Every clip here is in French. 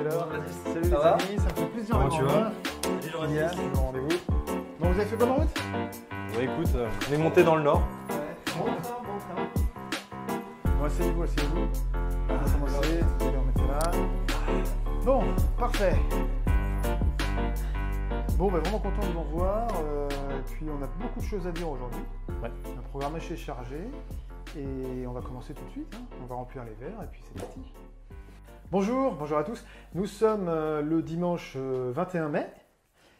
Taylor. Salut les Ça va amis, ça me fait plaisir Comment de tu vous vas revoir. Kylian, je vous rendez-vous. Donc vous avez fait comment route? Ouais, écoute, on est monté dans le nord. Bon train, bon train. Bon, asseyez-vous, asseyez-vous. On va commencer, vous allez remettre là. Bon, parfait. Bon, vraiment content de vous revoir. Et puis on a beaucoup de choses à dire aujourd'hui. Ouais. Un programme assez chargé. Et on va commencer tout de suite. Hein. On va remplir les verres et puis c'est parti. Bonjour, bonjour à tous. Nous sommes le dimanche 21 mai.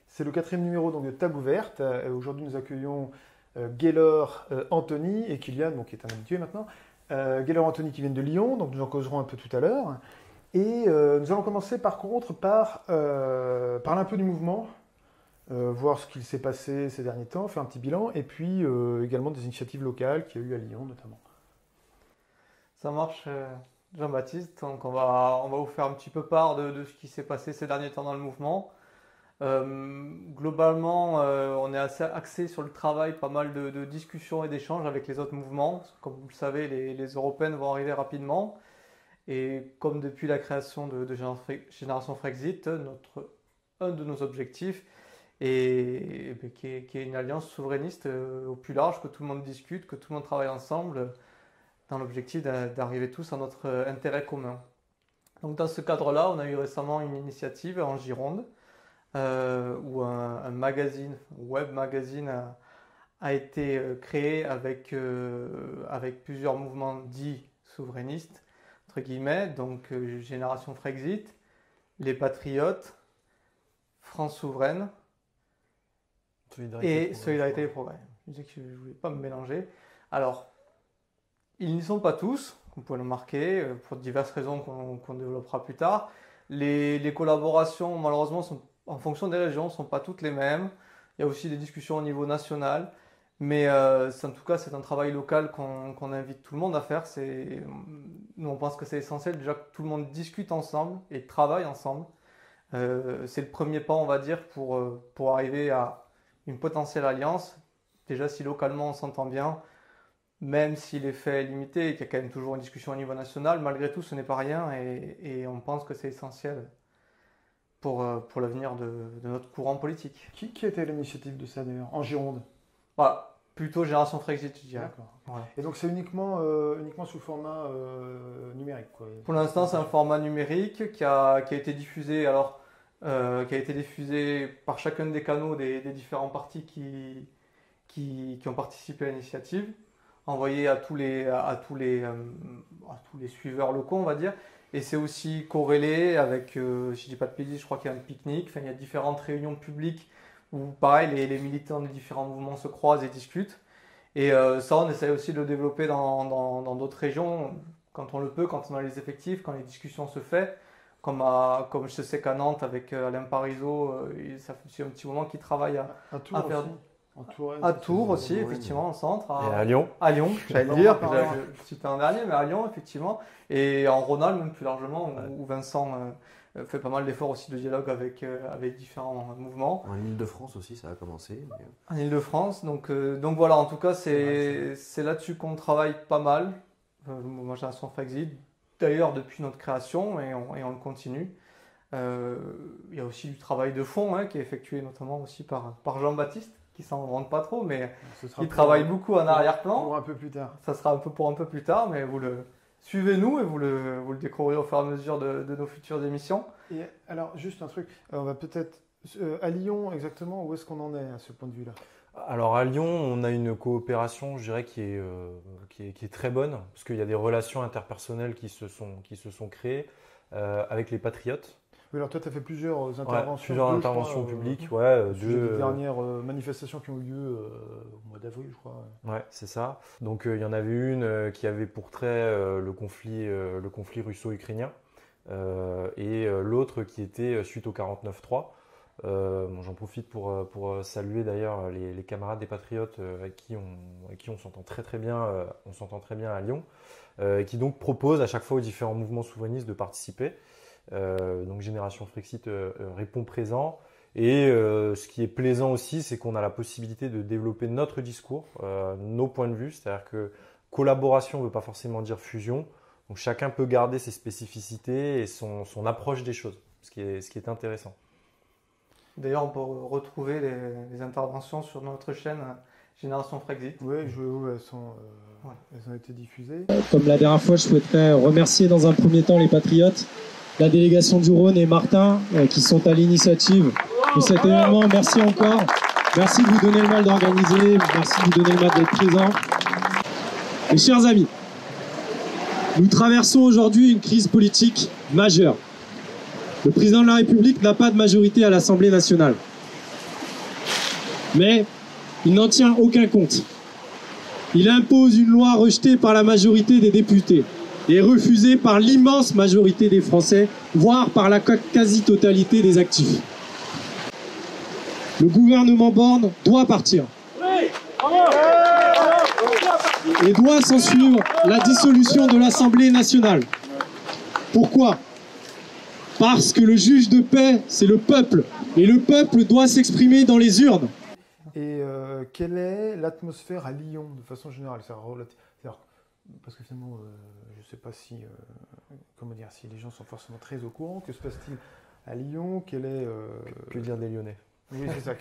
C'est le 4e numéro donc, de Table ouverte. Aujourd'hui, nous accueillons Gaylor, Anthony et Kylian, donc, qui est un habitué maintenant. Gaylor, Anthony qui viennent de Lyon, donc nous en causerons un peu tout à l'heure. Et nous allons commencer par contre par parler un peu du mouvement, voir ce qu'il s'est passé ces derniers temps, faire un petit bilan, et puis également des initiatives locales qu'il y a eu à Lyon notamment. Ça marche, Jean-Baptiste. Donc on va vous faire un petit peu part de ce qui s'est passé ces derniers temps dans le mouvement. Globalement, on est assez axé sur le travail, pas mal de discussions et d'échanges avec les autres mouvements. Comme vous le savez, les européennes vont arriver rapidement. Et comme depuis la création de Génération Frexit, un de nos objectifs est qui est une alliance souverainiste au plus large, que tout le monde discute, que tout le monde travaille ensemble dans l'objectif d'arriver tous à notre intérêt commun. Donc dans ce cadre-là, on a eu récemment une initiative en Gironde où un magazine, web magazine a été créé avec plusieurs mouvements dits souverainistes, entre guillemets, donc Génération Frexit, les Patriotes, France Souveraine et Solidarité et Progrès. Je disais que je ne voulais pas me mélanger. Alors, ils n'y sont pas tous, vous pouvez le remarquer, pour diverses raisons qu'on développera plus tard. Les collaborations, malheureusement, en fonction des régions, ne sont pas toutes les mêmes. Il y a aussi des discussions au niveau national. Mais en tout cas, c'est un travail local qu'on invite tout le monde à faire. Nous, on pense que c'est essentiel déjà que tout le monde discute ensemble et travaille ensemble. C'est le premier pas, on va dire, pour arriver à une potentielle alliance. Déjà, si localement on s'entend bien, même si l'effet est limité et qu'il y a quand même toujours une discussion au niveau national, malgré tout, ce n'est pas rien et on pense que c'est essentiel pour l'avenir de notre courant politique. Qui était à l'initiative de ça d'ailleurs, en Gironde? Voilà, plutôt Génération Frexit, je dirais. D'accord. Voilà. Et donc c'est uniquement sous format numérique, quoi. Pour l'instant, c'est un format numérique qui a été diffusé, qui a été diffusé par chacun des canaux des différents partis qui ont participé à l'initiative, envoyé à tous les suiveurs locaux, on va dire. Et c'est aussi corrélé avec, si je ne dis pas de bêtises, je crois qu'il y a un pique-nique, enfin, il y a différentes réunions publiques où, pareil, les militants des différents mouvements se croisent et discutent. Et ça, on essaie aussi de le développer dans d'autres régions, quand on le peut, quand on a les effectifs, quand les discussions se font. Comme je sais qu'à Nantes, avec Alain Parizeau, ça fait aussi un petit moment qu'il travaille À Tours faire aussi. En Touraine, à Tours aussi, oui, effectivement, en centre. Et à Lyon. À Lyon, j'allais le On dire, en parlera. je citais un dernier, mais à Lyon, effectivement. Et en Rhône-Alpes, même plus largement, où Vincent fait pas mal d'efforts aussi de dialogue avec différents mouvements. En Ile-de-France aussi, ça a commencé. En Ile-de-France, donc voilà, en tout cas, c'est là-dessus qu'on travaille pas mal. Le mouvement Génération Frexit, d'ailleurs, depuis notre création, et on le continue. Il y a aussi du travail de fond qui est effectué notamment aussi par Jean-Baptiste, qui s'en rend pas trop, mais il travaille beaucoup en arrière-plan. Pour un peu plus tard. Ça sera pour un peu plus tard, mais suivez-nous et vous le découvrirez au fur et à mesure de nos futures émissions. Et alors, juste un truc, on va peut-être à Lyon exactement, où est-ce qu'on en est à ce point de vue-là? Alors à Lyon, on a une coopération, je dirais, qui est très bonne, parce qu'il y a des relations interpersonnelles qui se sont créées avec les Patriotes. Oui, alors toi, tu as fait plusieurs interventions. Plusieurs interventions publiques, Les dernières manifestations qui ont eu lieu au mois d'avril, je crois. Ouais, c'est ça. Donc il y en avait une qui avait pour trait le conflit russo-ukrainien et l'autre qui était suite au 49-3. J'en profite pour saluer d'ailleurs les camarades des Patriotes avec qui on s'entend très bien, on s'entend très bien à Lyon, qui donc proposent à chaque fois aux différents mouvements souverainistes de participer. Donc Génération Frexit répond présent. Et ce qui est plaisant aussi, c'est qu'on a la possibilité de développer notre discours, nos points de vue. C'est-à-dire que collaboration ne veut pas forcément dire fusion. Donc chacun peut garder ses spécificités et son approche des choses. ce qui est intéressant. D'ailleurs, on peut retrouver les interventions sur notre chaîne Génération Frexit. Oui, elles ont été diffusées. Comme la dernière fois, je souhaiterais remercier dans un premier temps les Patriotes, la délégation du Rhône et Martin qui sont à l'initiative de cet événement. Merci encore. Merci de vous donner le mal d'organiser. Merci de vous donner le mal d'être présent. Mes chers amis, nous traversons aujourd'hui une crise politique majeure. Le président de la République n'a pas de majorité à l'Assemblée nationale. Mais il n'en tient aucun compte. Il impose une loi rejetée par la majorité des députés et refusée par l'immense majorité des Français, voire par la quasi-totalité des actifs. Le gouvernement Borne doit partir. Et doit s'en suivre la dissolution de l'Assemblée nationale. Pourquoi ? Parce que le juge de paix, c'est le peuple. Et le peuple doit s'exprimer dans les urnes. Et quelle est l'atmosphère à Lyon, de façon générale? Parce que finalement, je ne sais pas si les gens sont forcément très au courant. Que se passe-t-il à Lyon? Que dire des Lyonnais? Oui, c'est ça.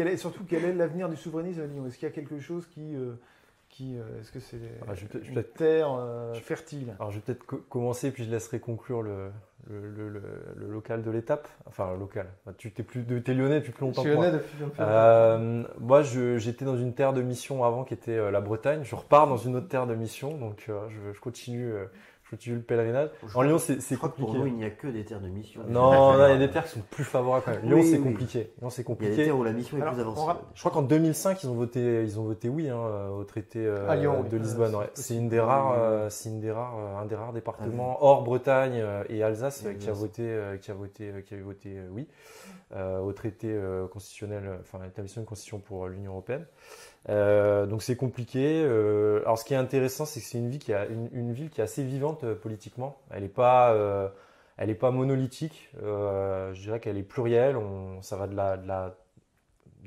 Et surtout, quel est l'avenir du souverainisme à Lyon? Est-ce qu'il y a quelque chose est-ce que c'est une terre fertile? Alors je vais peut-être commencer, puis je laisserai conclure le local de l'étape. Enfin, le local. T'es lyonnais depuis plus longtemps que moi. Depuis longtemps. Moi, j'étais dans une terre de mission avant qui était la Bretagne. Je repars dans une autre terre de mission, donc je continue le pèlerinage. En Lyon, c'est compliqué. Pour nous, il n'y a que des terres de mission. Non, il y a des terres qui sont plus favorables quand même. Lyon, Oui, c'est oui. compliqué. Lyon, c'est Il y a compliqué. des terres où la mission est plus avancée. Je crois qu'en 2005, ils ont voté oui au traité À Lyon, de oui. Lisbonne. Ouais. C'est un des rares départements hors Bretagne et Alsace qui a voté oui au traité constitutionnel, enfin l'établissement d'une constitution pour l'Union européenne. Donc c'est compliqué. Alors ce qui est intéressant, c'est que c'est une ville qui est assez vivante politiquement. Elle n'est pas monolithique. Je dirais qu'elle est plurielle. Ça va de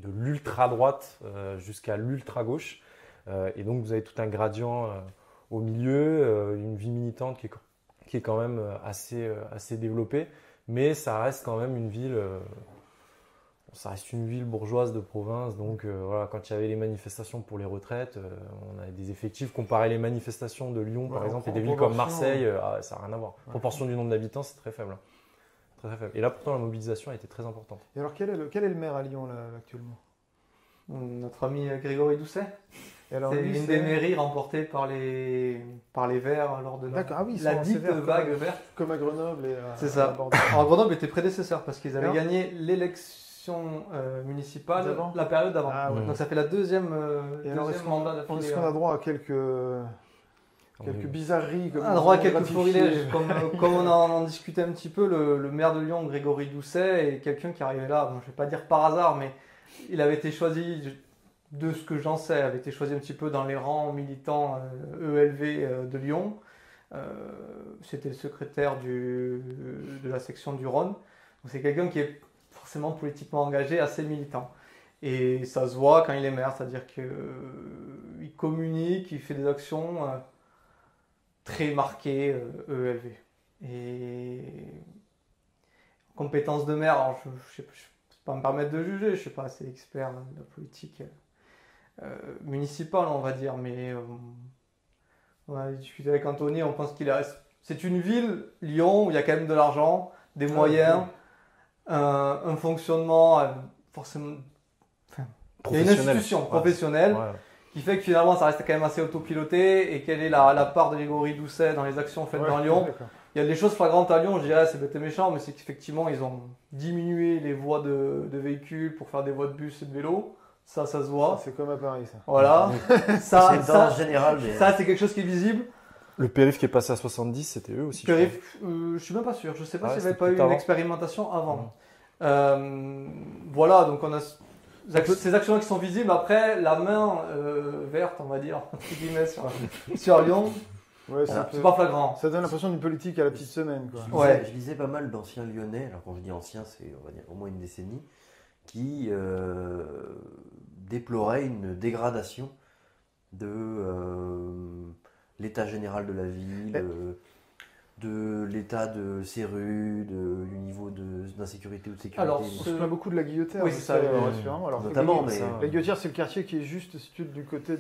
l'ultra droite jusqu'à l'ultra gauche. Et donc vous avez tout un gradient au milieu, une vie militante qui est quand même assez développée. Mais ça reste quand même une ville. Ça reste une ville bourgeoise de province, donc voilà, quand il y avait les manifestations pour les retraites, on avait des effectifs. Comparer les manifestations de Lyon, par exemple, et des villes comme Marseille, ça n'a rien à voir. Proportion du nombre d'habitants, c'est très faible. Très, très faible. Et là, pourtant, la mobilisation a été très importante. Et alors, quel est le maire à Lyon, là, actuellement? Notre ami Grégory Doucet. C'est lui, une des mairies remportées par les Verts lors de la dite vague verte. Comme à Grenoble et à C'est ça. Bordeaux. Alors Grenoble était prédécesseur parce qu'ils avaient Alors municipale municipale la période d'avant. Ah, ouais. Donc ça fait la deuxième mandat Est-ce d'affilée. qu'on a droit à quelques bizarreries On a droit à quelques florilèges. Comme on en discutait un petit peu, le maire de Lyon, Grégory Doucet, est quelqu'un qui arrivait là, bon, je ne vais pas dire par hasard, mais il avait été choisi, de ce que j'en sais, avait été choisi un petit peu dans les rangs militants ELV de Lyon. C'était le secrétaire de la section du Rhône. Donc c'est quelqu'un qui est forcément politiquement engagé, assez militant. Et ça se voit quand il est maire, c'est-à-dire qu'il communique, il fait des actions très marquées ELV. Et compétences de maire, alors je ne peux pas me permettre de juger, je ne suis pas assez expert de la politique municipale, on va dire, mais on a discuté avec Anthony, on pense c'est une ville, Lyon, où il y a quand même de l'argent, des moyens, un fonctionnement forcément... Il y a une institution professionnelle qui fait que finalement ça reste quand même assez autopiloté. Et quelle est la part de Grégory Doucet dans les actions faites dans Lyon? Il y a des choses flagrantes à Lyon, je dirais, c'est bête et méchant, mais c'est qu'effectivement ils ont diminué les voies de véhicules pour faire des voies de bus et de vélos. Ça se voit. C'est comme à Paris, ça. Voilà. C'est en général. Mais... Ça, c'est quelque chose qui est visible. Le périph' qui est passé à 70, c'était eux aussi. Je suis même pas sûr. Je sais pas s'il n'y avait pas eu une expérimentation avant. Voilà, donc on a ces actions qui sont visibles. Après, la main verte, on va dire, entre guillemets, sur Lyon, ouais, c'est pas flagrant. Ça donne l'impression d'une politique à la petite semaine, quoi. Je lisais pas mal d'anciens lyonnais, alors quand je dis anciens, c'est on va dire au moins une décennie, qui déplorait une dégradation de l'état général de la ville. de l'état de ces rues, du niveau d'insécurité ou de sécurité. Alors, On se plaint beaucoup de la Guillotière. Oui, c'est ça, rassurant. Alors, notamment, mais la Guillotière, c'est le quartier qui est juste situé du côté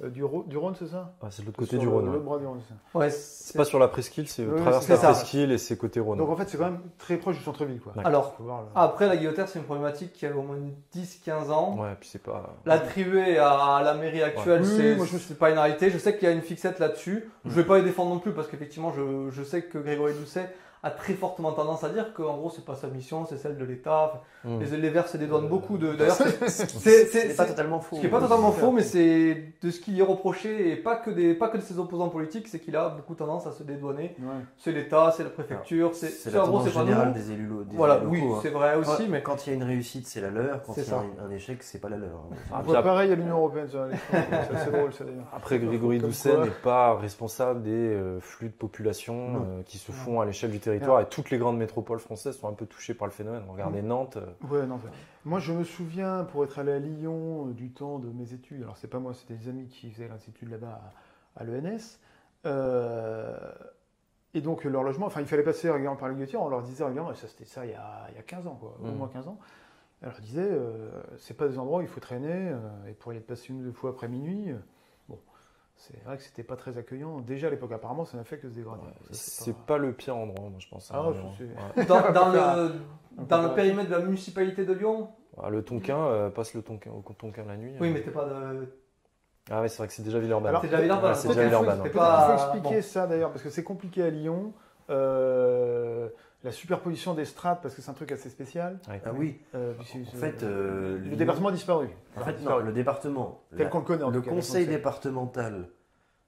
du Rhône, c'est ça? Ah, c'est de l'autre côté Sur du Rhône. L'autre ouais. bras du Rhône, c'est ça. Ouais, C'est pas sur la presqu'île, c'est Oui, traverse c'est la ça. presqu'île et c'est côté Rhône. Donc en fait, c'est quand même très proche du centre-ville, quoi. Ouais. Alors, Faut voir le- après, la Guillotière, c'est une problématique qui a au moins 10-15 ans. Ouais, puis c'est pas. L'attribuer à la mairie actuelle, Ouais. Oui, c'est moi, c'est pas une réalité. Je sais qu'il y a une fixette là-dessus. Je vais pas les défendre non plus parce qu'effectivement, je sais que Grégory Doucet a très fortement tendance à dire qu'en gros, c'est pas sa mission, c'est celle de l'État. Mm. Les Verts se dédouanent beaucoup de. D'ailleurs, c'est pas totalement faux. ce qui est pas totalement faux, mais c'est de ce qui est reproché, et pas que de ses opposants politiques, c'est qu'il a beaucoup tendance à se dédouaner. Ouais. C'est l'État, c'est la préfecture, C'est c'est la en gros, tendance c'est pas générale nous. des élus locaux. Voilà, oui, c'est vrai aussi, mais Quand il y a une réussite, c'est la leur. Quand C'est il y a ça. un échec, c'est pas la leur. On Puis voit après- pareil à l'Union Européenne, ça. C'est assez drôle, ça d'ailleurs. Après, Grégory Comme Doucet quoi. n'est pas responsable des flux de population Non. qui se font à l'échelle du territoire. Et toutes les grandes métropoles françaises sont un peu touchées par le phénomène. Regardez Nantes. Ouais, non. Moi, je me souviens, pour être allé à Lyon du temps de mes études, alors c'est pas moi, c'était des amis qui faisaient leurs études là-bas à l'ENS. Et donc, leur logement, enfin, il fallait passer régulièrement par les Guillotières, on leur disait régulièrement, et ça c'était ça il y a 15 ans, quoi, au moins 15 ans. On leur disait, c'est pas des endroits où il faut traîner, et pour y être passé une ou deux fois après minuit. Bon, c'est vrai que c'était pas très accueillant. Déjà à l'époque, apparemment, ça n'a fait que se dégrader. Ça, C'est pas le pire endroit, moi, je pense. Ah, hein, c'est- ouais. dans le périmètre de la municipalité de Lyon, Ah, le Tonkin, passe le Tonkin, au Tonkin la nuit. oui, mais t'es pas de. Ah ouais, c'est vrai que c'est déjà Villeurbanne. Alors, T'es déjà Villeurbanne. Ouais, c'est Donc, déjà il faut- Villeurbanne, t'es ouais. Il faut pas- expliquer bon. ça d'ailleurs, parce que c'est compliqué à Lyon. La superposition des strates, parce que c'est un truc assez spécial. Ouais. Ah oui. En En fait, le département a disparu. En fait, non, le département. Tel qu'on le connaît en Le tout cas. conseil tel qu'on départemental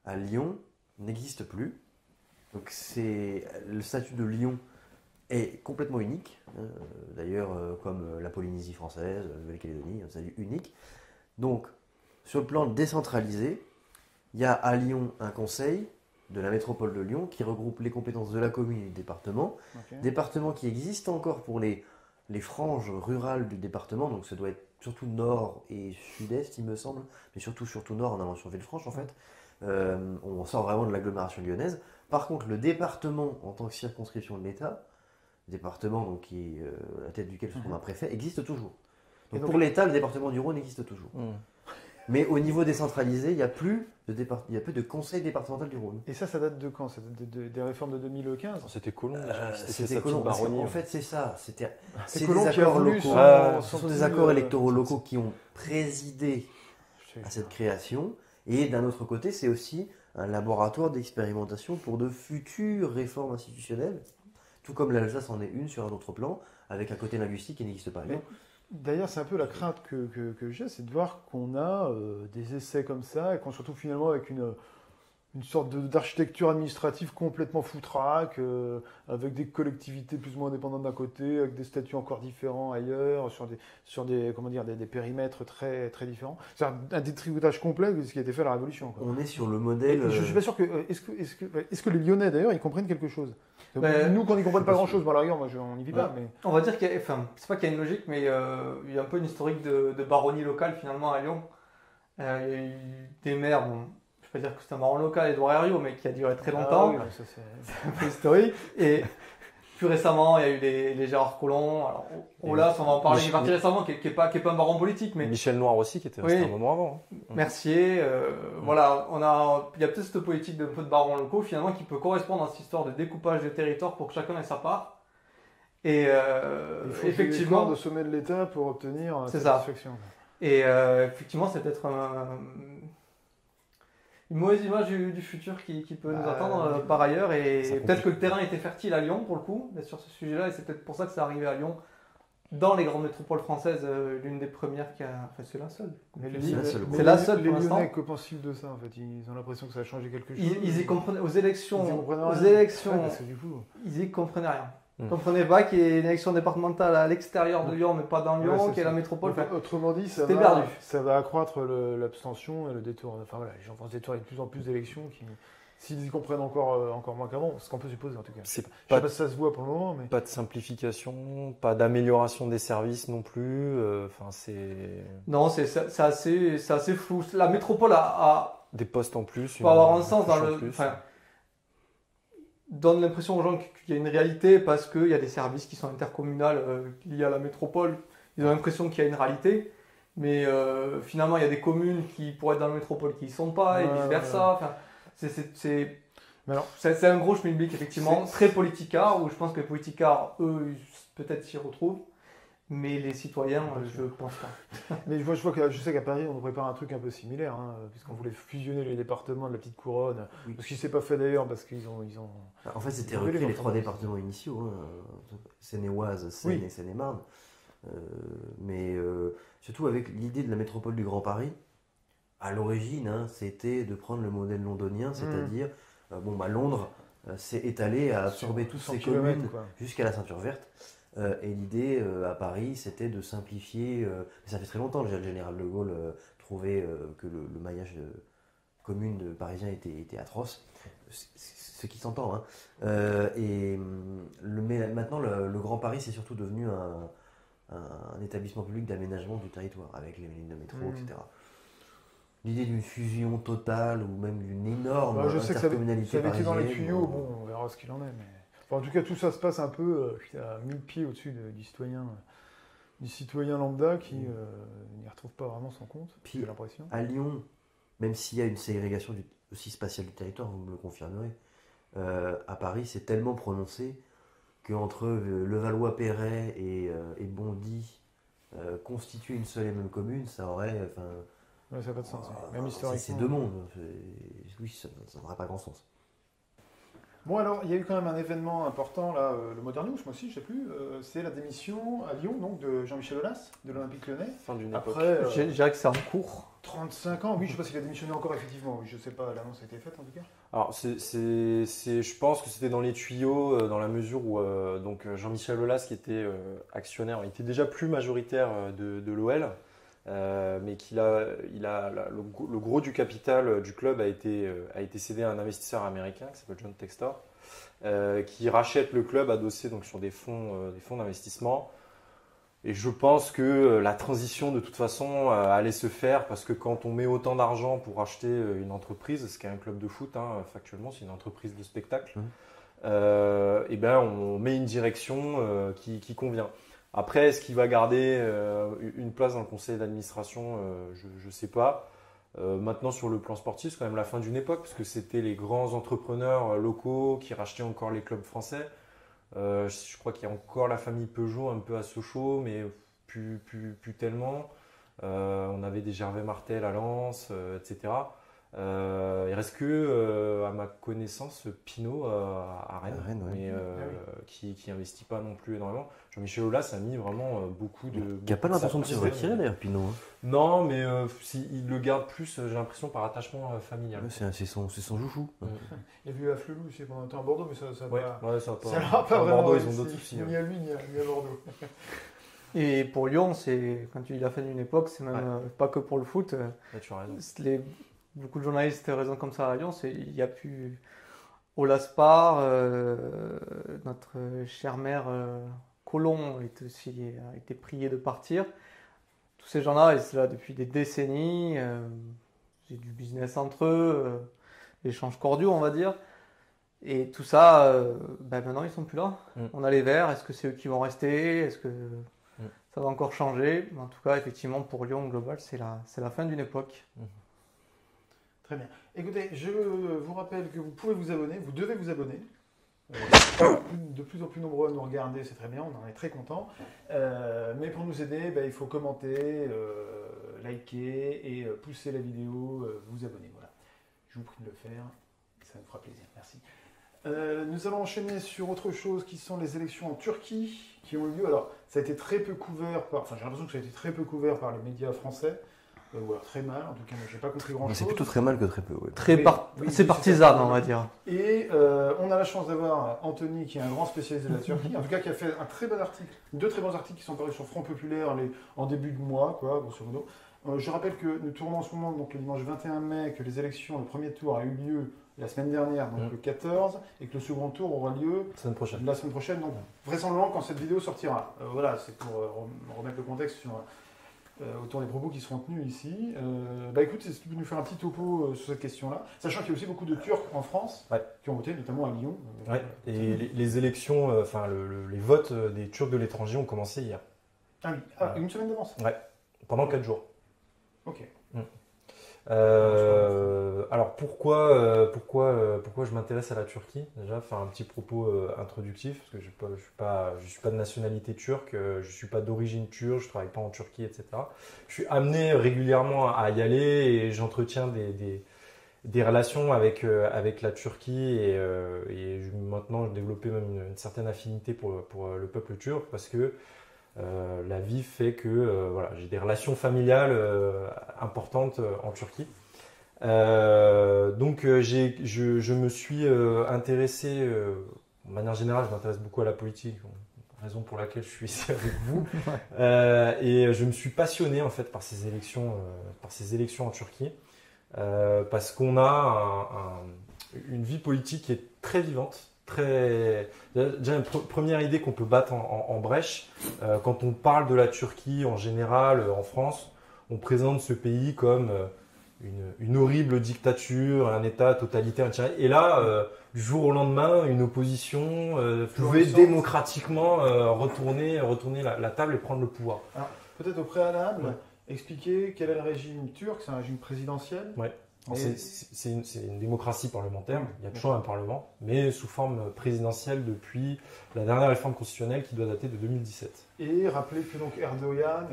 à Lyon n'existe plus. Donc le statut de Lyon est complètement unique. D'ailleurs, comme la Polynésie française, la Nouvelle-Calédonie, un statut unique. Donc, sur le plan décentralisé, il y a à Lyon un conseil de la métropole de Lyon qui regroupe les compétences de la commune et du département. sait. Ok. Département qui existe encore pour les franges rurales du département, donc ça doit être surtout nord et sud-est, il me semble, mais surtout nord en allant sur Villefranche en fait. On sort vraiment de l'agglomération lyonnaise. Par contre, le département en tant que circonscription de l'État, département donc, qui est à la tête duquel se trouve un préfet, existe toujours. Et Donc, donc- pour l'État, le département du Rhône existe toujours. Mm. Mais au niveau décentralisé, il n'y a plus de conseil départemental du Rhône. Et ça date de quand? Ça date des réformes de 2015? C'était Colomb, déjà, C'était sa Colomb. petite Parce qu'en baronnie. fait, c'est ça. C'est des Colomb qui a accords voulu locaux. Ce sont des petit, accords électoraux locaux qui ont présidé Je sais. à cette création. Et d'un autre côté, c'est aussi un laboratoire d'expérimentation pour de futures réformes institutionnelles. Tout comme l'Alsace en est une sur un autre plan, avec un côté linguistique qui n'existe pas à Lyon. D'ailleurs, c'est un peu la crainte que j'ai, c'est de voir qu'on a des essais comme ça et qu'on se retrouve finalement avec une sorte d'architecture administrative complètement foutraque, avec des collectivités plus ou moins indépendantes d'un côté, avec des statuts encore différents ailleurs, sur des périmètres très, très différents. C'est un détricotage complet de ce qui a été fait à la Révolution, quoi. On est sur le Et modèle. je suis pas sûr que. Est-ce que les Lyonnais, d'ailleurs, ils comprennent quelque chose? Ben, Nous, quand ils comprennent pas grand-chose, bon, à la rigueur, moi, on n'y vit pas, mais. On va dire qu'il y a, enfin, c'est pas qu'il y a une logique, mais il y a un peu une historique de baronnie locale finalement à Lyon. Il y a eu des maires, bon, je vais pas dire que c'est un baron local, Édouard Herriot, mais qui a duré très longtemps. Ah oui, ça, c'est- C'est un peu historique. Et plus récemment, il y a eu les Gérard Collomb. Alors, Olaf, on va en parler, qui est parti récemment, qui est pas un baron politique, mais Michel Noir aussi, qui était resté Oui. un moment avant. hein. Mercier. Voilà, il y a peut-être cette politique d'un peu de barons locaux finalement qui peut correspondre à cette histoire de découpage des territoires pour que chacun ait sa part. Et Il faut effectivement, de sommet de l'État pour obtenir C'est ça. satisfaction. Et effectivement, c'est peut-être une mauvaise image du futur qui peut nous attendre par ailleurs. Et ça peut-être complique. que le terrain était fertile à Lyon pour le coup, d'être sur ce sujet-là. Et c'est peut-être pour ça que c'est arrivé à Lyon. Dans les grandes métropoles françaises, l'une des premières qui a. Enfin, c'est la seule. Mais Tu les- dis, c'est la seule. mais C'est la les- seule Les pour l'instant. Lyonnais, que pensent-ils de ça en fait? Ils ont l'impression que ça a changé quelque chose. Ils y comprenaient aux Ils y élections. comprennent Aux rien. élections, Ouais, parce que du coup, ils y comprenaient rien. Ils Mm. comprenaient pas qu'il y ait une élection départementale à l'extérieur de Lyon, mais pas dans Ouais, Lyon, c'est qu'il y ait ça. la métropole. Enfin, autrement dit, c'était perdu. ça va accroître l'abstention et le détour. Enfin voilà, les gens vont se détourner de plus en plus d'élections s'ils y comprennent encore moins qu'avant, ce qu'on peut supposer en tout cas. Je C'est sais pas, pas si ça se voit pour le moment, mais. pas de simplification, pas d'amélioration des services non plus. Enfin, c'est non, c'est assez flou. La métropole a des postes en plus. peut avoir un une sens dans couche en le. plus. Enfin, donne l'impression aux gens qu'il y a une réalité parce qu'il y a des services qui sont intercommunales liés à la métropole. Ils ont l'impression qu'il y a une réalité. Mais finalement, il y a des communes qui pourraient être dans la métropole qui n'y sont pas et vice-versa. Enfin, c'est un gros schmilblick, effectivement, très politicard, où je pense que les politicards, eux, peut-être s'y retrouvent. Mais les citoyens, je pense pas. Mais je sais qu'à Paris, on prépare un truc un peu similaire, hein, puisqu'on voulait fusionner les départements de la petite couronne. Oui. Ce qui ne s'est pas fait d'ailleurs, parce qu'ils ont. En fait, c'était recréer les 3 départements initiaux, hein, Seine-et-Oise, Seine et Seine-et-Marne. Mais surtout avec l'idée de la métropole du Grand Paris, à l'origine, hein, c'était de prendre le modèle londonien, c'est-à-dire, Londres s'est étalé à absorber toutes ces communes jusqu'à la ceinture verte. Et l'idée à Paris, c'était de simplifier. Ça fait très longtemps déjà, le général de Gaulle trouvait que le maillage de communes parisien était atroce, ce qui s'entend. Hein. Mais maintenant, le Grand Paris, c'est surtout devenu un établissement public d'aménagement du territoire, avec les lignes de métro, etc. L'idée d'une fusion totale ou même d'une énorme intercommunalité parisienne. Ça avait été dans les tuyaux, on verra ce qu'il en est. Mais... Enfin, en tout cas, tout ça se passe un peu à 1000 pieds au-dessus du citoyen lambda qui n'y retrouve pas vraiment son compte, j'ai l'impression. À Lyon, même s'il y a une ségrégation aussi spatiale du territoire, vous me le confirmerez, à Paris, c'est tellement prononcé qu'entre Levallois-Perret et Bondy, constituer une seule et même commune, ça aurait... ça n'a pas de sens. Même historiquement. C'est 2 mondes. Oui, ça n'aurait pas grand sens. Bon, alors, il y a eu quand même un événement important, là, le Modern News, moi aussi, je ne sais plus. C'est la démission à Lyon, donc, de Jean-Michel Aulas, de l'Olympique Lyonnais. Fin d'une époque. Après, je dirais que c'est en cours. 35 ans, oui, je ne sais pas s'il a démissionné encore, effectivement. Oui, je ne sais pas, l'annonce a été faite, en tout cas. Alors, je pense que c'était dans les tuyaux, dans la mesure où donc Jean-Michel Aulas, qui était actionnaire, il était déjà plus majoritaire de l'OL. Mais le gros du capital du club a été cédé à un investisseur américain qui s'appelle John Textor, qui rachète le club adossé donc sur des fonds d'investissement. Et je pense que la transition de toute façon allait se faire, parce que quand on met autant d'argent pour acheter une entreprise, ce qui est un club de foot, hein, factuellement c'est une entreprise de spectacle, et ben on met une direction qui convient. Après, est-ce qu'il va garder une place dans le conseil d'administration? Je ne sais pas. Maintenant, sur le plan sportif, c'est quand même la fin d'une époque, parce que c'était les grands entrepreneurs locaux qui rachetaient encore les clubs français. Je crois qu'il y a encore la famille Peugeot un peu à Sochaux, mais plus tellement. On avait des Gervais Martel à Lens, etc. Il reste que, à ma connaissance, Pinot à Rennes, mais qui n'investit pas non plus énormément. Jean-Michel Aulas a mis vraiment beaucoup de... Il n'y a pas l'intention de se retirer d'ailleurs, Pinot. Hein. Non, mais il le garde plus, j'ai l'impression, par attachement familial. C'est son chouchou. Il y a eu à Flelou aussi pendant un temps à Bordeaux, mais ça ça va pas vraiment. Bordeaux, ils ont d'autres soucis. Ni à lui, ni à Bordeaux. Et pour Lyon, quand il a fait une époque, c'est même pas que pour le foot. Tu as raison. Beaucoup de journalistes raisonnent comme ça à Lyon. Il y a plus Olaspar, notre chère mère Colomb a été prié de partir. Tous ces gens-là, ils sont là depuis des décennies. J'ai du business entre eux, échanges cordiaux, on va dire. Et tout ça, maintenant ils sont plus là. On a les Verts. Est-ce que c'est eux qui vont rester? Est-ce que ça va encore changer? En tout cas, effectivement, pour Lyon global, c'est la fin d'une époque. Très bien. Écoutez, je vous rappelle que vous pouvez vous abonner, vous devez vous abonner. De plus en plus nombreux à nous regarder, c'est très bien, on en est très contents. Mais pour nous aider, il faut commenter, liker et pousser la vidéo, vous abonner. Voilà. Je vous prie de le faire, ça nous fera plaisir. Merci. Nous allons enchaîner sur autre chose qui sont les élections en Turquie qui ont eu lieu. Alors, ça a été très peu couvert j'ai l'impression que ça a été très peu couvert par les médias français. Ou alors très mal, en tout cas, moi j'ai pas compris grand-chose. C'est plutôt très mal que très peu. Ouais. C'est partisan, on va dire. Et on a la chance d'avoir Anthony, qui est un grand spécialiste de la Turquie, en tout cas qui a fait un très bon article, 2 très bons articles qui sont parus sur Front Populaire en début de mois, grosso modo. Je rappelle que nous tournons en ce moment, donc le dimanche 21 mai, que les élections, le premier tour a eu lieu la semaine dernière, donc le 14, et que le second tour aura lieu la semaine prochaine, donc vraisemblablement quand cette vidéo sortira. Voilà, c'est pour remettre le contexte autour des propos qui seront tenus ici. Bah écoute, si tu peux nous faire un petit topo sur cette question-là, sachant qu'il y a aussi beaucoup de Turcs en France qui ont voté, notamment à Lyon. Ouais. Et les élections, enfin les votes des Turcs de l'étranger ont commencé hier. Ah oui, une semaine d'avance. Ouais, pendant 4 jours. Ok. Alors pourquoi je m'intéresse à la Turquie? Déjà, faire un petit propos introductif, parce que je suis pas de nationalité turque, je suis pas d'origine turque, je travaille pas en Turquie, etc. Je suis amené régulièrement à y aller et j'entretiens des relations avec la Turquie et maintenant je développais même une certaine affinité pour le peuple turc parce que la vie fait que voilà, j'ai des relations familiales importantes en Turquie. Donc je me suis intéressé, de manière générale, je m'intéresse beaucoup à la politique, raison pour laquelle je suis ici avec vous. Et je me suis passionné en fait par ces élections en Turquie, parce qu'on a une vie politique qui est très vivante. Déjà une première idée qu'on peut battre en brèche, quand on parle de la Turquie en général en France, on présente ce pays comme une horrible dictature, un État totalitaire, etc. Et là, du jour au lendemain, une opposition pouvait démocratiquement retourner la table et prendre le pouvoir. Alors, peut-être au préalable, expliquer quel est le régime turc, c'est un régime présidentiel. Ouais. C'est une démocratie parlementaire, il y a toujours un parlement, mais sous forme présidentielle depuis la dernière réforme constitutionnelle qui doit dater de 2017. Et rappelez que donc Erdogan,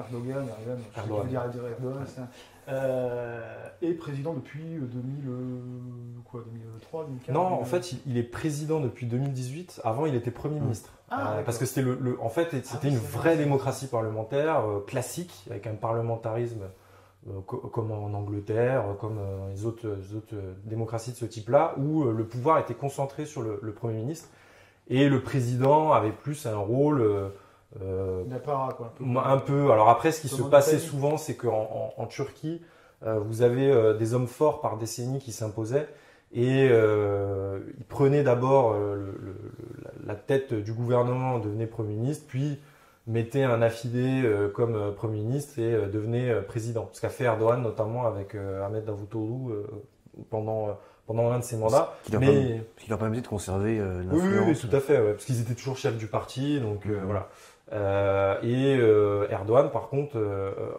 est président depuis 2003, 2004. Non, en fait, il est président depuis 2018. Avant, il était Premier ministre. Parce que c'était c'était une vraie démocratie parlementaire classique, avec un parlementarisme comme en Angleterre, comme les autres démocraties de ce type-là, où le pouvoir était concentré sur le Premier ministre et le président avait plus un rôle un peu. Alors après, ce qui se passait souvent, c'est qu'en Turquie, vous avez des hommes forts par décennie qui s'imposaient et ils prenaient d'abord la tête du gouvernement, devenaient Premier ministre, puis mettait un affidé comme Premier ministre et devenait président. Ce qu'a fait Erdogan notamment avec Ahmet Davutoğlu pendant l'un de ses mandats. Ce qui leur permettait de conserver l'influence. Oui, tout à fait, parce qu'ils étaient toujours chefs du parti, donc voilà. Erdogan, par contre,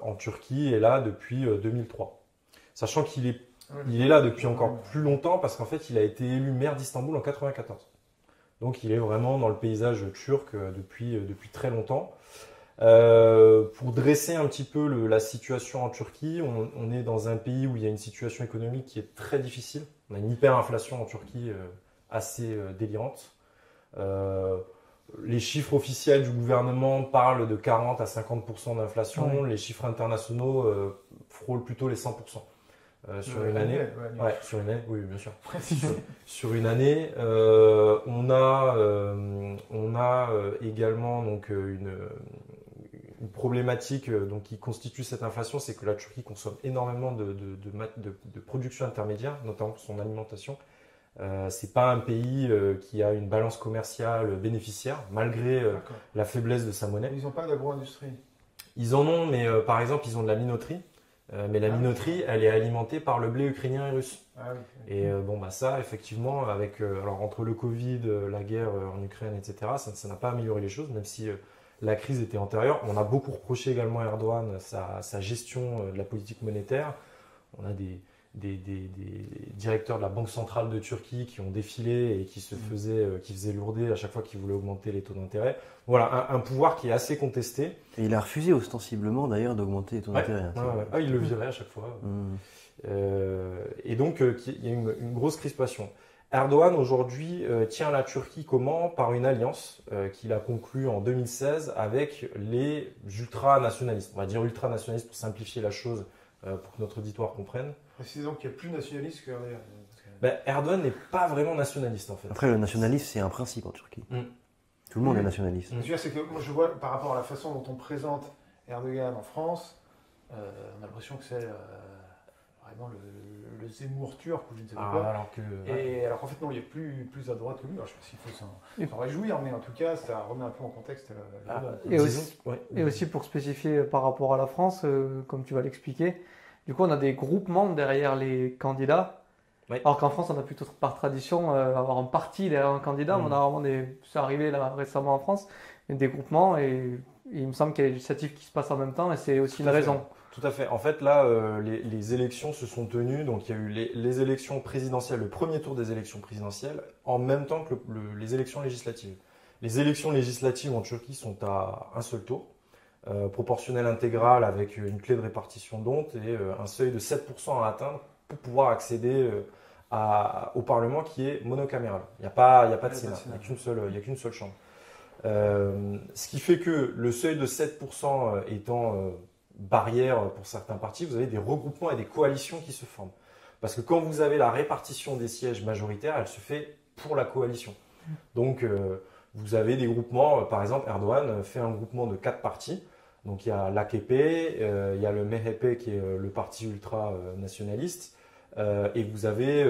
en Turquie, est là depuis 2003. Sachant qu'il est là depuis encore plus longtemps, parce qu'en fait, il a été élu maire d'Istanbul en 1994. Donc il est vraiment dans le paysage turc depuis très longtemps. Pour dresser un petit peu la situation en Turquie, on est dans un pays où il y a une situation économique qui est très difficile. On a une hyperinflation en Turquie assez délirante. Les chiffres officiels du gouvernement parlent de 40 à 50% d'inflation. Oui. Les chiffres internationaux frôlent plutôt les 100%. Sur une année, sur une année, oui, bien sûr. Sur une année, on a également donc une problématique donc qui constitue cette inflation, c'est que la Turquie consomme énormément de production intermédiaire, notamment pour son alimentation. C'est pas un pays qui a une balance commerciale bénéficiaire, malgré la faiblesse de sa monnaie. Ils n'ont pas d'agro-industrie. Ils en ont, mais par exemple, ils ont de la minoterie. Mais la minoterie, elle est alimentée par le blé ukrainien et russe. Et ça, effectivement, alors entre le Covid, la guerre en Ukraine, etc., ça n'a pas amélioré les choses, même si la crise était antérieure. On a beaucoup reproché également à Erdogan sa gestion de la politique monétaire. On a des directeurs de la Banque centrale de Turquie qui ont défilé et qui faisaient lourder à chaque fois qu'ils voulaient augmenter les taux d'intérêt. Voilà, un pouvoir qui est assez contesté. Et il a refusé ostensiblement d'ailleurs d'augmenter les taux d'intérêt. Il le virait à chaque fois. Et donc, il y a une grosse crispation. Erdogan aujourd'hui tient la Turquie comment? Par une alliance qu'il a conclue en 2016 avec les ultranationalistes. On va dire ultranationalistes pour simplifier la chose, pour que notre auditoire comprenne. Précisons qu'il y a plus nationaliste que Erdogan. Erdogan n'est pas vraiment nationaliste en fait. Après, le nationalisme, c'est un principe en Turquie. Tout le monde est nationaliste. Ce que je veux dire, c'est que moi, je vois par rapport à la façon dont on présente Erdogan en France, on a l'impression que c'est vraiment le Zemmour turc ou je ne sais pas Ah, quoi. alors que. Et alors qu'en fait, non, il est plus à droite que lui. Alors, je ne sais pas s'il faut s'en réjouir, mais en tout cas, ça remet un peu en contexte la donne. Et disons- aussi- ouais. Et aussi pour spécifier par rapport à la France, comme tu vas l'expliquer, du coup on a des groupements derrière les candidats. Oui. Alors qu'en France on a plutôt par tradition avoir un parti derrière un candidat. Mm. On a vraiment c'est arrivé là récemment en France, des groupements et il me semble qu'il y a des législatives qui se passent en même temps et c'est aussi Tout une à fait. raison. Tout à fait. En fait, là, les élections se sont tenues. Donc, il y a eu les élections présidentielles, le premier tour des élections présidentielles, en même temps que les élections législatives. Les élections législatives en Turquie sont à un seul tour, proportionnel intégral avec une clé de répartition d'honte et un seuil de 7% à atteindre pour pouvoir accéder au Parlement qui est monocaméral. Il n'y a pas de Sénat, il n'y a qu'une seule chambre. Ce qui fait que le seuil de 7% étant barrière pour certains partis, vous avez des regroupements et des coalitions qui se forment. Parce que quand vous avez la répartition des sièges majoritaires, elle se fait pour la coalition. Donc vous avez des groupements, par exemple Erdogan fait un groupement de 4 partis. Donc il y a l'AKP, il y a le MHP qui est le parti ultra-nationaliste, et vous avez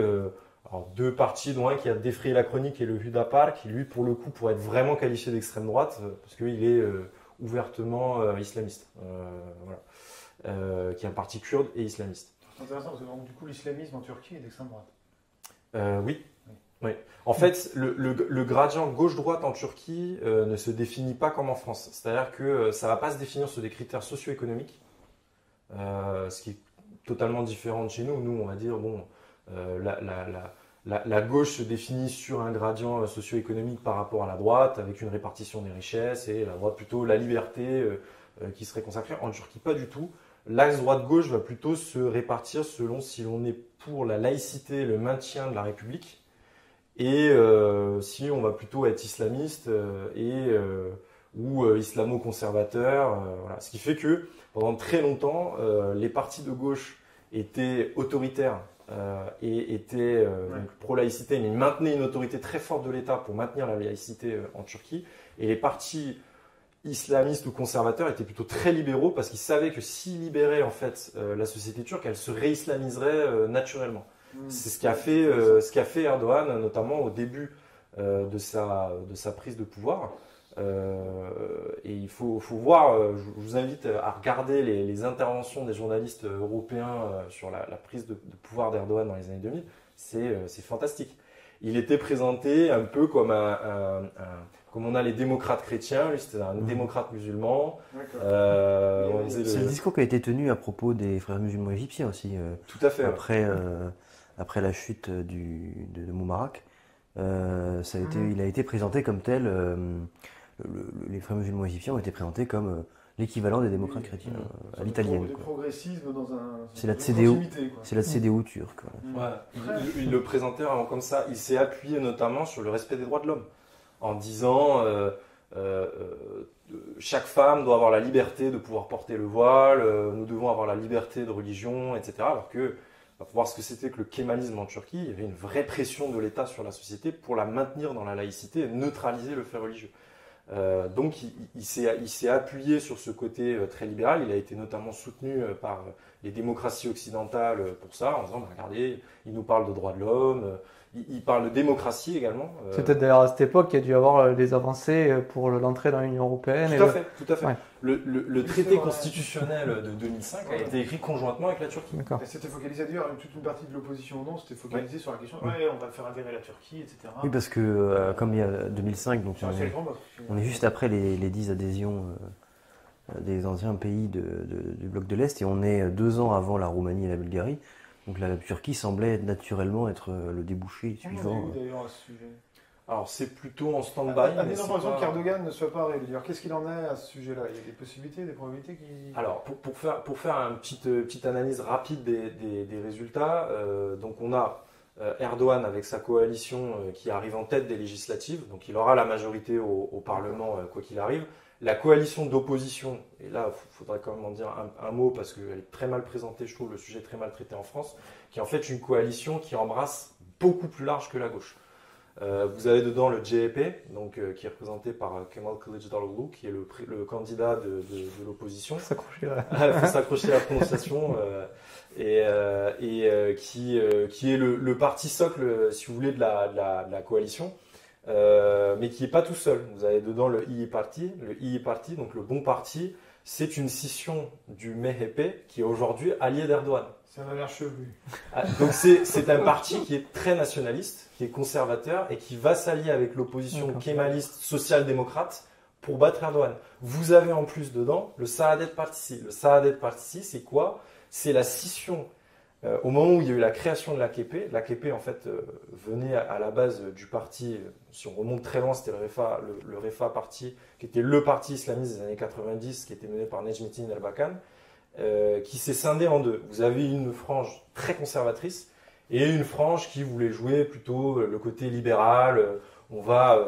alors, 2 partis, dont un qui a défrayé la chronique et le Hüdapar, qui lui pour le coup pourrait être vraiment qualifié d'extrême droite, parce qu'il est ouvertement islamiste, voilà. Qui est un parti kurde et islamiste. C'est intéressant parce que donc, du coup l'islamisme en Turquie est d'extrême droite. Oui. En fait, le gradient gauche-droite en Turquie ne se définit pas comme en France. C'est-à-dire que ça ne va pas se définir sur des critères socio-économiques, ce qui est totalement différent de chez nous. Nous, on va dire, bon, la gauche se définit sur un gradient socio-économique par rapport à la droite, avec une répartition des richesses, et la droite plutôt la liberté qui serait consacrée. En Turquie, pas du tout. L'axe droite-gauche va plutôt se répartir selon si l'on est pour la laïcité, le maintien de la République, et si on va plutôt être islamiste ou islamo-conservateur. Voilà. Ce qui fait que pendant très longtemps, les partis de gauche étaient autoritaires et étaient donc pro-laïcité, mais maintenaient une autorité très forte de l'État pour maintenir la laïcité en Turquie. Et les partis islamistes ou conservateurs étaient plutôt très libéraux parce qu'ils savaient que s'ils libéraient en fait la société turque, elle se réislamiserait naturellement. C'est ce qu'a fait Erdogan, notamment au début de sa prise de pouvoir. Et il faut voir, je vous invite à regarder les interventions des journalistes européens sur la prise de pouvoir d'Erdogan dans les années 2000. C'est fantastique. Il était présenté un peu comme comme on a les démocrates chrétiens, lui c'était un démocrate musulman. C'est le discours qui a été tenu à propos des frères musulmans égyptiens aussi. Tout à fait. Après la chute de Moubarak, il a été présenté comme tel. Les frères musulmans égyptiens ont été présentés comme l'équivalent des démocrates chrétiens à l'italienne. Le progressisme dans un. C'est la CDU. C'est la CDU turque. Voilà. Il le présentait vraiment comme ça. Il s'est appuyé notamment sur le respect des droits de l'homme, en disant chaque femme doit avoir la liberté de pouvoir porter le voile, nous devons avoir la liberté de religion, etc. Alors que, on va voir ce que c'était que le kémalisme en Turquie, il y avait une vraie pression de l'État sur la société pour la maintenir dans la laïcité et neutraliser le fait religieux. Donc il s'est appuyé sur ce côté très libéral. Il a été notamment soutenu par les démocraties occidentales pour ça, en disant bah, regardez, il nous parle de droits de l'homme, il parle de démocratie également. C'est peut-être d'ailleurs à cette époque qu'il y a dû y avoir des avancées pour l'entrée dans l'Union européenne. Tout à fait. Ouais. Le traité constitutionnel de 2005 a été écrit conjointement avec la Turquie. D'accord. Et c'était focalisé d'ailleurs, toute une partie de l'opposition non, c'était focalisé sur la question on va faire adhérer la Turquie, etc. Oui, parce que comme il y a 2005, donc on est juste après les 10 adhésions des anciens pays du bloc de l'Est et on est 2 ans avant la Roumanie et la Bulgarie. Donc la Turquie semblait naturellement être le débouché suivant. D'ailleurs à ce sujet. Alors c'est plutôt en stand-by. Par exemple qu'Erdogan ne soit pas réélu. Alors qu'est-ce qu'il en est à ce sujet-là? Il y a des possibilités, des probabilités qui... Alors pour faire une petite analyse rapide des résultats, donc on a Erdogan avec sa coalition qui arrive en tête des législatives, donc il aura la majorité au Parlement quoi qu'il arrive. La coalition d'opposition, et là il faudrait quand même en dire un mot parce qu'elle est très mal présentée, je trouve le sujet très mal traité en France, qui est en fait une coalition qui embrasse beaucoup plus large que la gauche. Vous avez dedans le CHP, donc, qui est représenté par Kemal Kılıçdaroğlu, qui est le candidat de l'opposition. Faut s'accrocher là. Il faut s'accrocher à la prononciation. Qui est le parti socle, si vous voulez, de la coalition, mais qui n'est pas tout seul. Vous avez dedans le İYİ Parti. Le İYİ Parti, donc le bon parti, c'est une scission du MHP qui est aujourd'hui allié d'Erdogan. Ça m'a l'air chevelu. Donc c'est un parti qui est très nationaliste, qui est conservateur et qui va s'allier avec l'opposition kémaliste social-démocrate pour battre Erdogan. Vous avez en plus dedans le Saadet Partisi. Le Saadet Partisi, c'est quoi? C'est la scission. Au moment où il y a eu la création de l'AKP, l'AKP en fait venait à la base du parti, si on remonte très loin, c'était le Refah Parti, qui était le parti islamiste des années 90, qui était mené par Necmettin Erbakan, qui s'est scindé en deux. Vous avez une frange très conservatrice et une frange qui voulait jouer plutôt le côté libéral. On va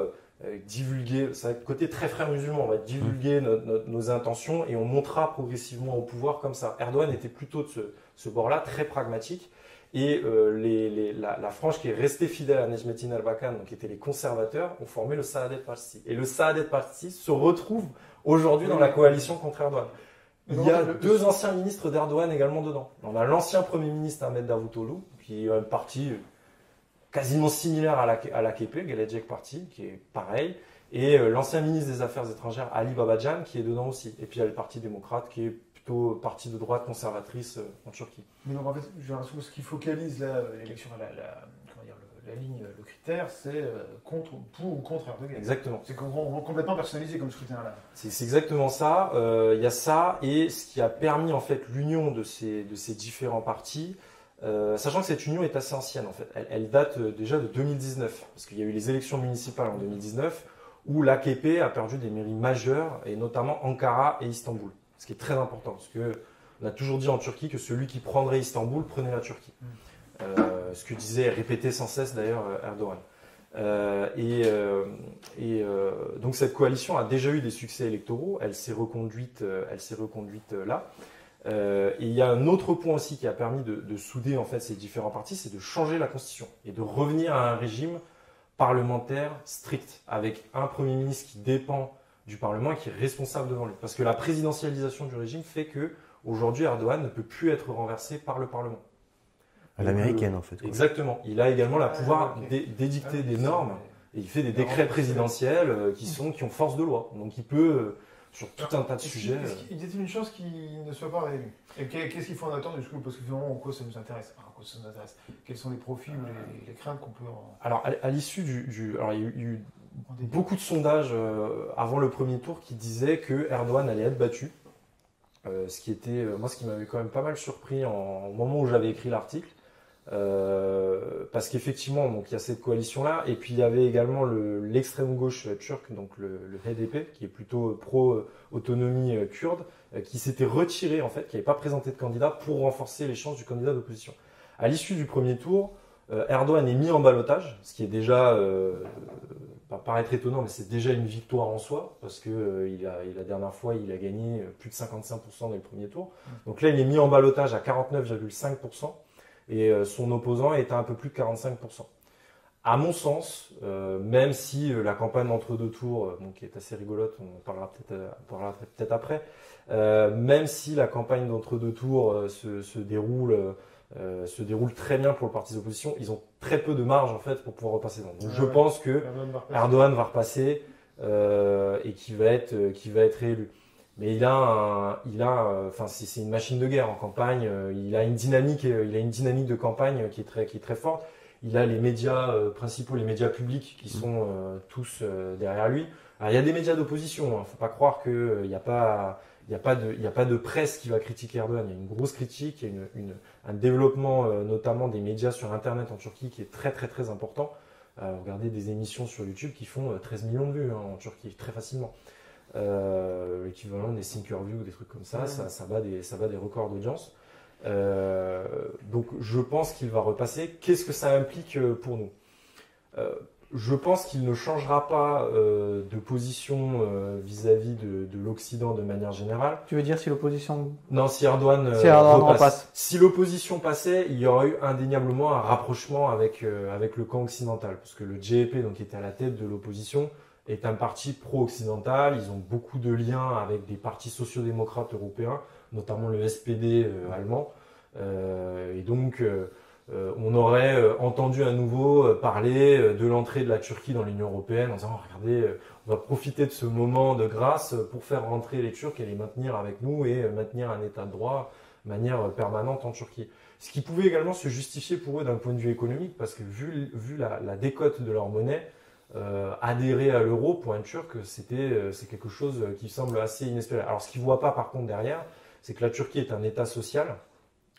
divulguer, c'est un côté très frère musulman, on va divulguer nos intentions et on montera progressivement au pouvoir comme ça. Erdogan était plutôt de ce bord-là, très pragmatique. Et la frange qui est restée fidèle à Necmettin Erbakan, donc qui étaient les conservateurs, ont formé le Saadet Partisi. Et le Saadet Partisi se retrouve aujourd'hui dans la coalition contre Erdogan. Il y a deux anciens ministres d'Erdogan également dedans. On a l'ancien Premier ministre Ahmet Davutoğlu, qui est un parti quasiment similaire à l'AKP, Gelecek Parti, qui est pareil, et l'ancien ministre des Affaires étrangères Ali Babacan, qui est dedans aussi. Et puis il y a le Parti démocrate, qui est plutôt parti de droite conservatrice en Turquie. Mais donc en fait, ce qui focalise l'élection, la ligne, le critère, c'est pour ou contre Erdogan. Exactement. C'est complètement personnalisé comme scrutin là. C'est exactement ça. Il y a ça, et ce qui a permis en fait l'union de ces différents partis. Sachant que cette union est assez ancienne en fait, elle date déjà de 2019, parce qu'il y a eu les élections municipales en 2019 où l'AKP a perdu des mairies majeures, et notamment Ankara et Istanbul, ce qui est très important, parce qu'on a toujours dit en Turquie que celui qui prendrait Istanbul prenait la Turquie. Ce que disait et répétait sans cesse d'ailleurs Erdogan. Donc cette coalition a déjà eu des succès électoraux, elle s'est reconduite là. Et il y a un autre point aussi qui a permis de souder en fait ces différents partis, c'est de changer la constitution et de revenir à un régime parlementaire strict, avec un Premier ministre qui dépend du Parlement et qui est responsable devant lui. Parce que la présidentialisation du régime fait que aujourd'hui Erdogan ne peut plus être renversé par le Parlement. À l'américaine en fait. Quoi. Exactement. Il a également le pouvoir d'édicter des normes et il fait des décrets présidentiels qui ont force de loi. Donc il peut sur tout un tas de sujets. Y a-t-il une chance qu'il ne soit pas réélu? Et qu'est-ce qu'il faut en attendre du coup? Parce que finalement, en quoi ça nous intéresse? Quels sont les profils ou les craintes qu'on peut en... Alors, à l'issue alors, il y a eu beaucoup de sondages avant le premier tour qui disaient que Erdogan allait être battu. Ce qui était, moi, ce qui m'avait quand même pas mal surpris au moment où j'avais écrit l'article. Parce qu'effectivement, donc, il y a cette coalition-là, et puis il y avait également l'extrême gauche turque, donc le HDP, qui est plutôt pro-autonomie kurde, qui s'était retiré, en fait, qui n'avait pas présenté de candidat pour renforcer les chances du candidat d'opposition. À l'issue du premier tour, Erdogan est mis en ballottage, ce qui est déjà, pas paraître étonnant, mais c'est déjà une victoire en soi, parce que la dernière fois, il a gagné plus de 55% dès le premier tour. Donc là, il est mis en ballottage à 49,5%. Et son opposant est à un peu plus de 45%. À mon sens, même si la campagne d'entre-deux tours, qui est assez rigolote, on parlera peut-être après, même si la campagne d'entre-deux tours se déroule très bien pour le parti d'opposition, ils ont très peu de marge en fait pour pouvoir repasser. Donc je pense que Erdogan va repasser et qu'il va être réélu. Mais c'est une machine de guerre en campagne. Il a une dynamique de campagne qui est très forte. Il a les médias principaux, les médias publics qui sont tous derrière lui. Alors, il y a des médias d'opposition. Faut pas croire qu'il n'y a pas de presse qui va critiquer Erdogan. Il y a une grosse critique, il y a un développement notamment des médias sur Internet en Turquie qui est très très très important. Regardez des émissions sur YouTube qui font 13 millions de vues en Turquie très facilement. L'équivalent des Thinkerview ou des trucs comme ça, ça bat des records d'audience. Donc je pense qu'il va repasser. Qu'est-ce que ça implique pour nous? Je pense qu'il ne changera pas de position vis-à-vis de l'Occident de manière générale. Tu veux dire si l'opposition... Non, si Erdogan, repasse. Si l'opposition passait, il y aurait eu indéniablement un rapprochement avec le camp occidental. Parce que le JEP, donc, qui était à la tête de l'opposition, est un parti pro-occidental. Ils ont beaucoup de liens avec des partis sociodémocrates européens, notamment le SPD allemand. Et donc... on aurait entendu à nouveau parler de l'entrée de la Turquie dans l'Union européenne en disant regardez, on va profiter de ce moment de grâce pour faire rentrer les Turcs et les maintenir avec nous et maintenir un état de droit de manière permanente en Turquie. Ce qui pouvait également se justifier pour eux d'un point de vue économique parce que vu la décote de leur monnaie, adhérer à l'euro pour un Turc, c'est quelque chose qui semble assez inespéré. Alors ce qu'ils ne voient pas par contre derrière, c'est que la Turquie est un état social,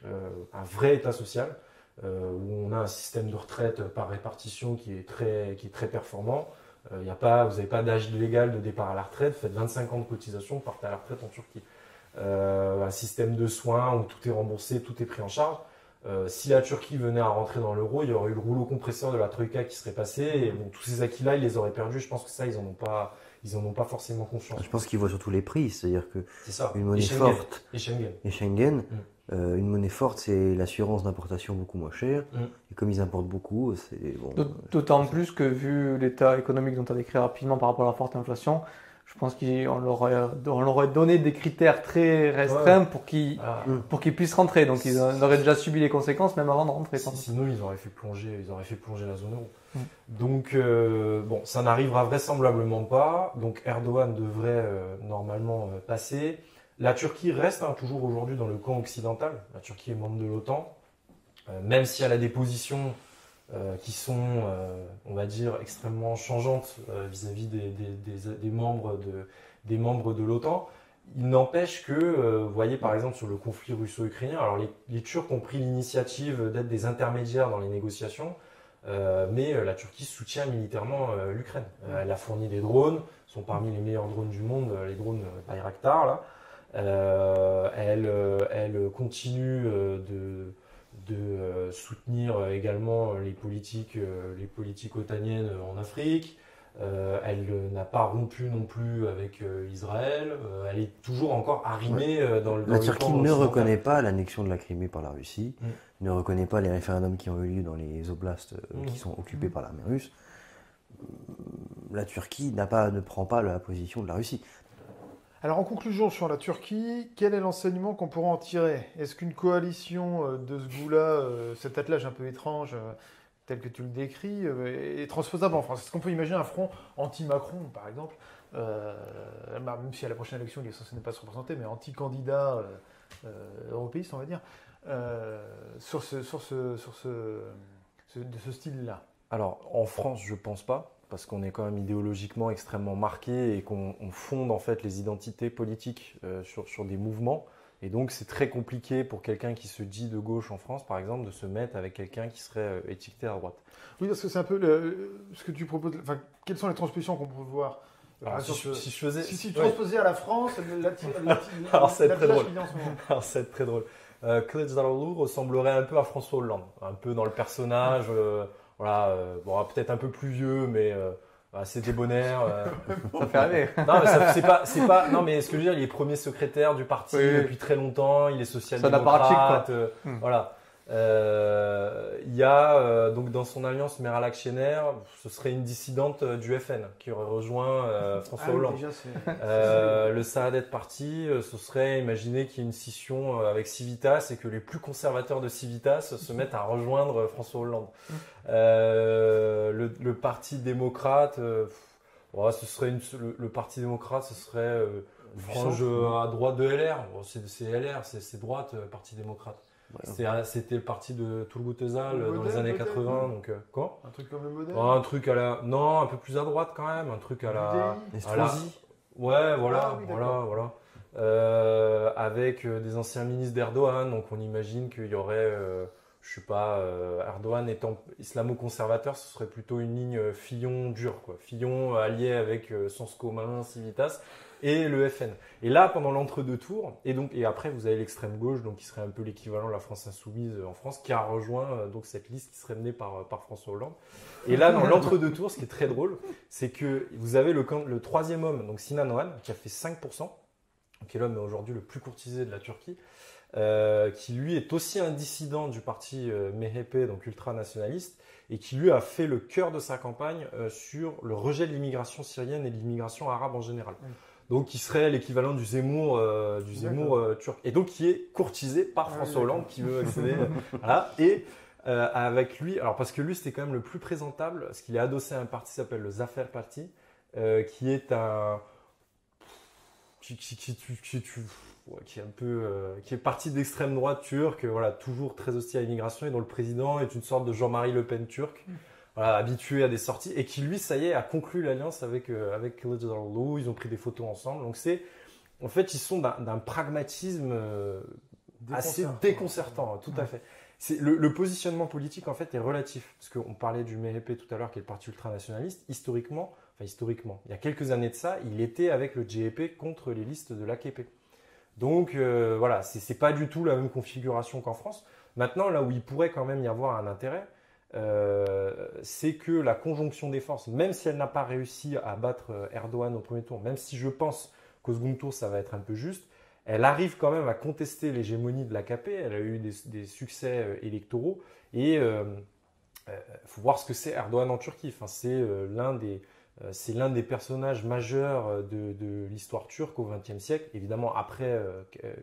un vrai état social, où on a un système de retraite par répartition qui est très performant. Vous n'avez pas d'âge légal de départ à la retraite, vous faites 25 ans de cotisation, vous partez à la retraite en Turquie. Un système de soins où tout est remboursé, tout est pris en charge. Si la Turquie venait à rentrer dans l'euro, il y aurait eu le rouleau compresseur de la Troïka qui serait passé, et bon, tous ces acquis-là, ils les auraient perdus. Je pense que ça, ils en ont pas forcément conscience. Je pense qu'ils voient surtout les prix, c'est-à-dire que ça. Une monnaie forte et Schengen. Une monnaie forte, c'est l'assurance d'importation beaucoup moins chère. Et comme ils importent beaucoup, c'est bon. D'autant plus que vu l'état économique dont tu as décrit rapidement par rapport à la forte inflation, je pense qu'on leur aurait donné des critères très restreints pour qu'ils puissent rentrer. Donc ils auraient déjà subi les conséquences même avant de rentrer. Sinon ils auraient fait plonger la zone euro. Donc bon, ça n'arrivera vraisemblablement pas. Donc Erdogan devrait normalement passer. La Turquie reste toujours aujourd'hui dans le camp occidental. La Turquie est membre de l'OTAN, même si elle a des positions qui sont, on va dire, extrêmement changeantes vis-à-vis des membres de l'OTAN. Il n'empêche que, vous voyez par exemple sur le conflit russo-ukrainien, alors les Turcs ont pris l'initiative d'être des intermédiaires dans les négociations, mais la Turquie soutient militairement l'Ukraine. Elle a fourni des drones, sont parmi les meilleurs drones du monde, les drones Bayraktar là. Elle continue de soutenir également les politiques otaniennes en Afrique. Elle n'a pas rompu non plus avec Israël. Elle est toujours encore arrimée dans le. La Turquie ne reconnaît pas l'annexion de la Crimée par la Russie, ne reconnaît pas les référendums qui ont eu lieu dans les oblasts qui sont occupés par l'armée russe. La Turquie ne prend pas la position de la Russie. Alors en conclusion sur la Turquie, quel est l'enseignement qu'on pourra en tirer? Est-ce qu'une coalition de ce goût-là, cet attelage un peu étrange, tel que tu le décris, est transposable en France? Est-ce qu'on peut imaginer un front anti-Macron, par exemple, même si à la prochaine élection il est censé ne pas se représenter, mais anti-candidat européiste, on va dire, sur ce style-là? Alors en France, je pense pas. Parce qu'on est quand même idéologiquement extrêmement marqué et qu'on fonde en fait les identités politiques sur des mouvements. Et donc c'est très compliqué pour quelqu'un qui se dit de gauche en France, par exemple, de se mettre avec quelqu'un qui serait étiqueté à droite. Oui, parce que c'est un peu ce que tu proposes. Enfin, quelles sont les transpositions qu'on peut voir? Si tu transposais à la France, alors c'est très drôle. Alors c'est très drôle. Kılıçdaroğlu ressemblerait un peu à François Hollande, un peu dans le personnage. Voilà, bon, peut-être un peu plus vieux, mais assez débonnaire. Ça fait rêver. Non, mais c'est pas. Non, mais ce que je veux dire, il est premier secrétaire du parti depuis très longtemps. Il est social-démocrate. Voilà. Il y a donc dans son alliance Meral Akşener, ce serait une dissidente du FN qui aurait rejoint François Hollande. Le Saadet Party, ce serait imaginer qu'il y ait une scission avec Civitas et que les plus conservateurs de Civitas se mettent à rejoindre François Hollande. Le Parti démocrate, ce serait le Parti démocrate, ce serait frange à droite de LR. Bon, c'est LR, c'est droite, Parti démocrate. C'était le parti de Turgut Özal dans les années 80. Donc, quoi? Un truc comme le modèle? Un truc à la. Non, un peu plus à droite quand même. Un truc à la. Ouais, voilà. Avec des anciens ministres d'Erdogan. Donc on imagine qu'il y aurait, je sais pas, Erdogan étant islamo-conservateur, ce serait plutôt une ligne Fillon dur, quoi. Fillon allié avec Sens commun, Civitas et le FN. Et là, pendant l'entre-deux tours, et après vous avez l'extrême gauche, donc qui serait un peu l'équivalent de la France insoumise en France, qui a rejoint donc cette liste qui serait menée par François Hollande. Et là, dans l'entre-deux tours, ce qui est très drôle, c'est que vous avez le troisième homme, donc Sinan Oğan, qui a fait 5%, qui est l'homme aujourd'hui le plus courtisé de la Turquie. Qui lui est aussi un dissident du parti MHP, donc ultranationaliste, et qui lui a fait le cœur de sa campagne sur le rejet de l'immigration syrienne et de l'immigration arabe en général. Donc qui serait l'équivalent du Zemmour turc. Et donc qui est courtisé par François Hollande qui veut accéder. Voilà. Et avec lui, alors parce que lui c'était quand même le plus présentable, parce qu'il est adossé à un parti qui s'appelle le Zafer Parti, qui est un... qui est un peu qui est parti d'extrême droite turque, voilà, toujours très hostile à l'immigration et dont le président est une sorte de Jean-Marie Le Pen turc, voilà, habitué à des sorties et qui lui, ça y est, a conclu l'alliance avec Kılıçdaroğlu. Ils ont pris des photos ensemble. Donc en fait, ils sont d'un pragmatisme assez déconcertant, tout à fait. Le positionnement politique en fait est relatif parce qu'on parlait du MHP tout à l'heure, qui est le parti ultranationaliste. Historiquement, il y a quelques années de ça, il était avec le CHP contre les listes de l'AKP. Donc voilà, c'est pas du tout la même configuration qu'en France. Maintenant, là où il pourrait quand même y avoir un intérêt, c'est que la conjonction des forces, même si elle n'a pas réussi à battre Erdogan au premier tour, même si je pense qu'au second tour ça va être un peu juste, elle arrive quand même à contester l'hégémonie de l'AKP. Elle a eu des succès électoraux et faut voir ce que c'est Erdogan en Turquie. Enfin, c'est l'un des personnages majeurs de l'histoire turque au XXe siècle, évidemment après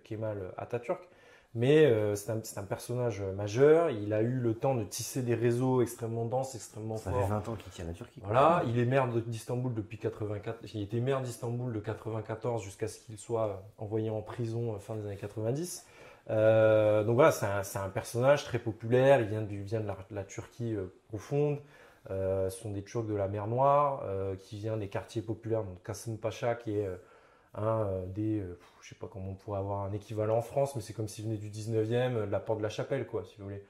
Kemal Atatürk. Mais c'est un personnage majeur. Il a eu le temps de tisser des réseaux extrêmement denses, extrêmement forts. Ça fait 20 ans qu'il tient la Turquie. Voilà, il est maire d'Istanbul depuis 84. Il était maire d'Istanbul de 94 jusqu'à ce qu'il soit envoyé en prison fin des années 90. Donc voilà, c'est un personnage très populaire. Il vient de la Turquie profonde. Ce sont des Turcs de la mer Noire qui vient des quartiers populaires, donc Kasım Paşa qui est un des, je sais pas comment on pourrait avoir un équivalent en France, mais c'est comme s'il venait du 19e, de la Porte de la Chapelle, quoi, si vous voulez.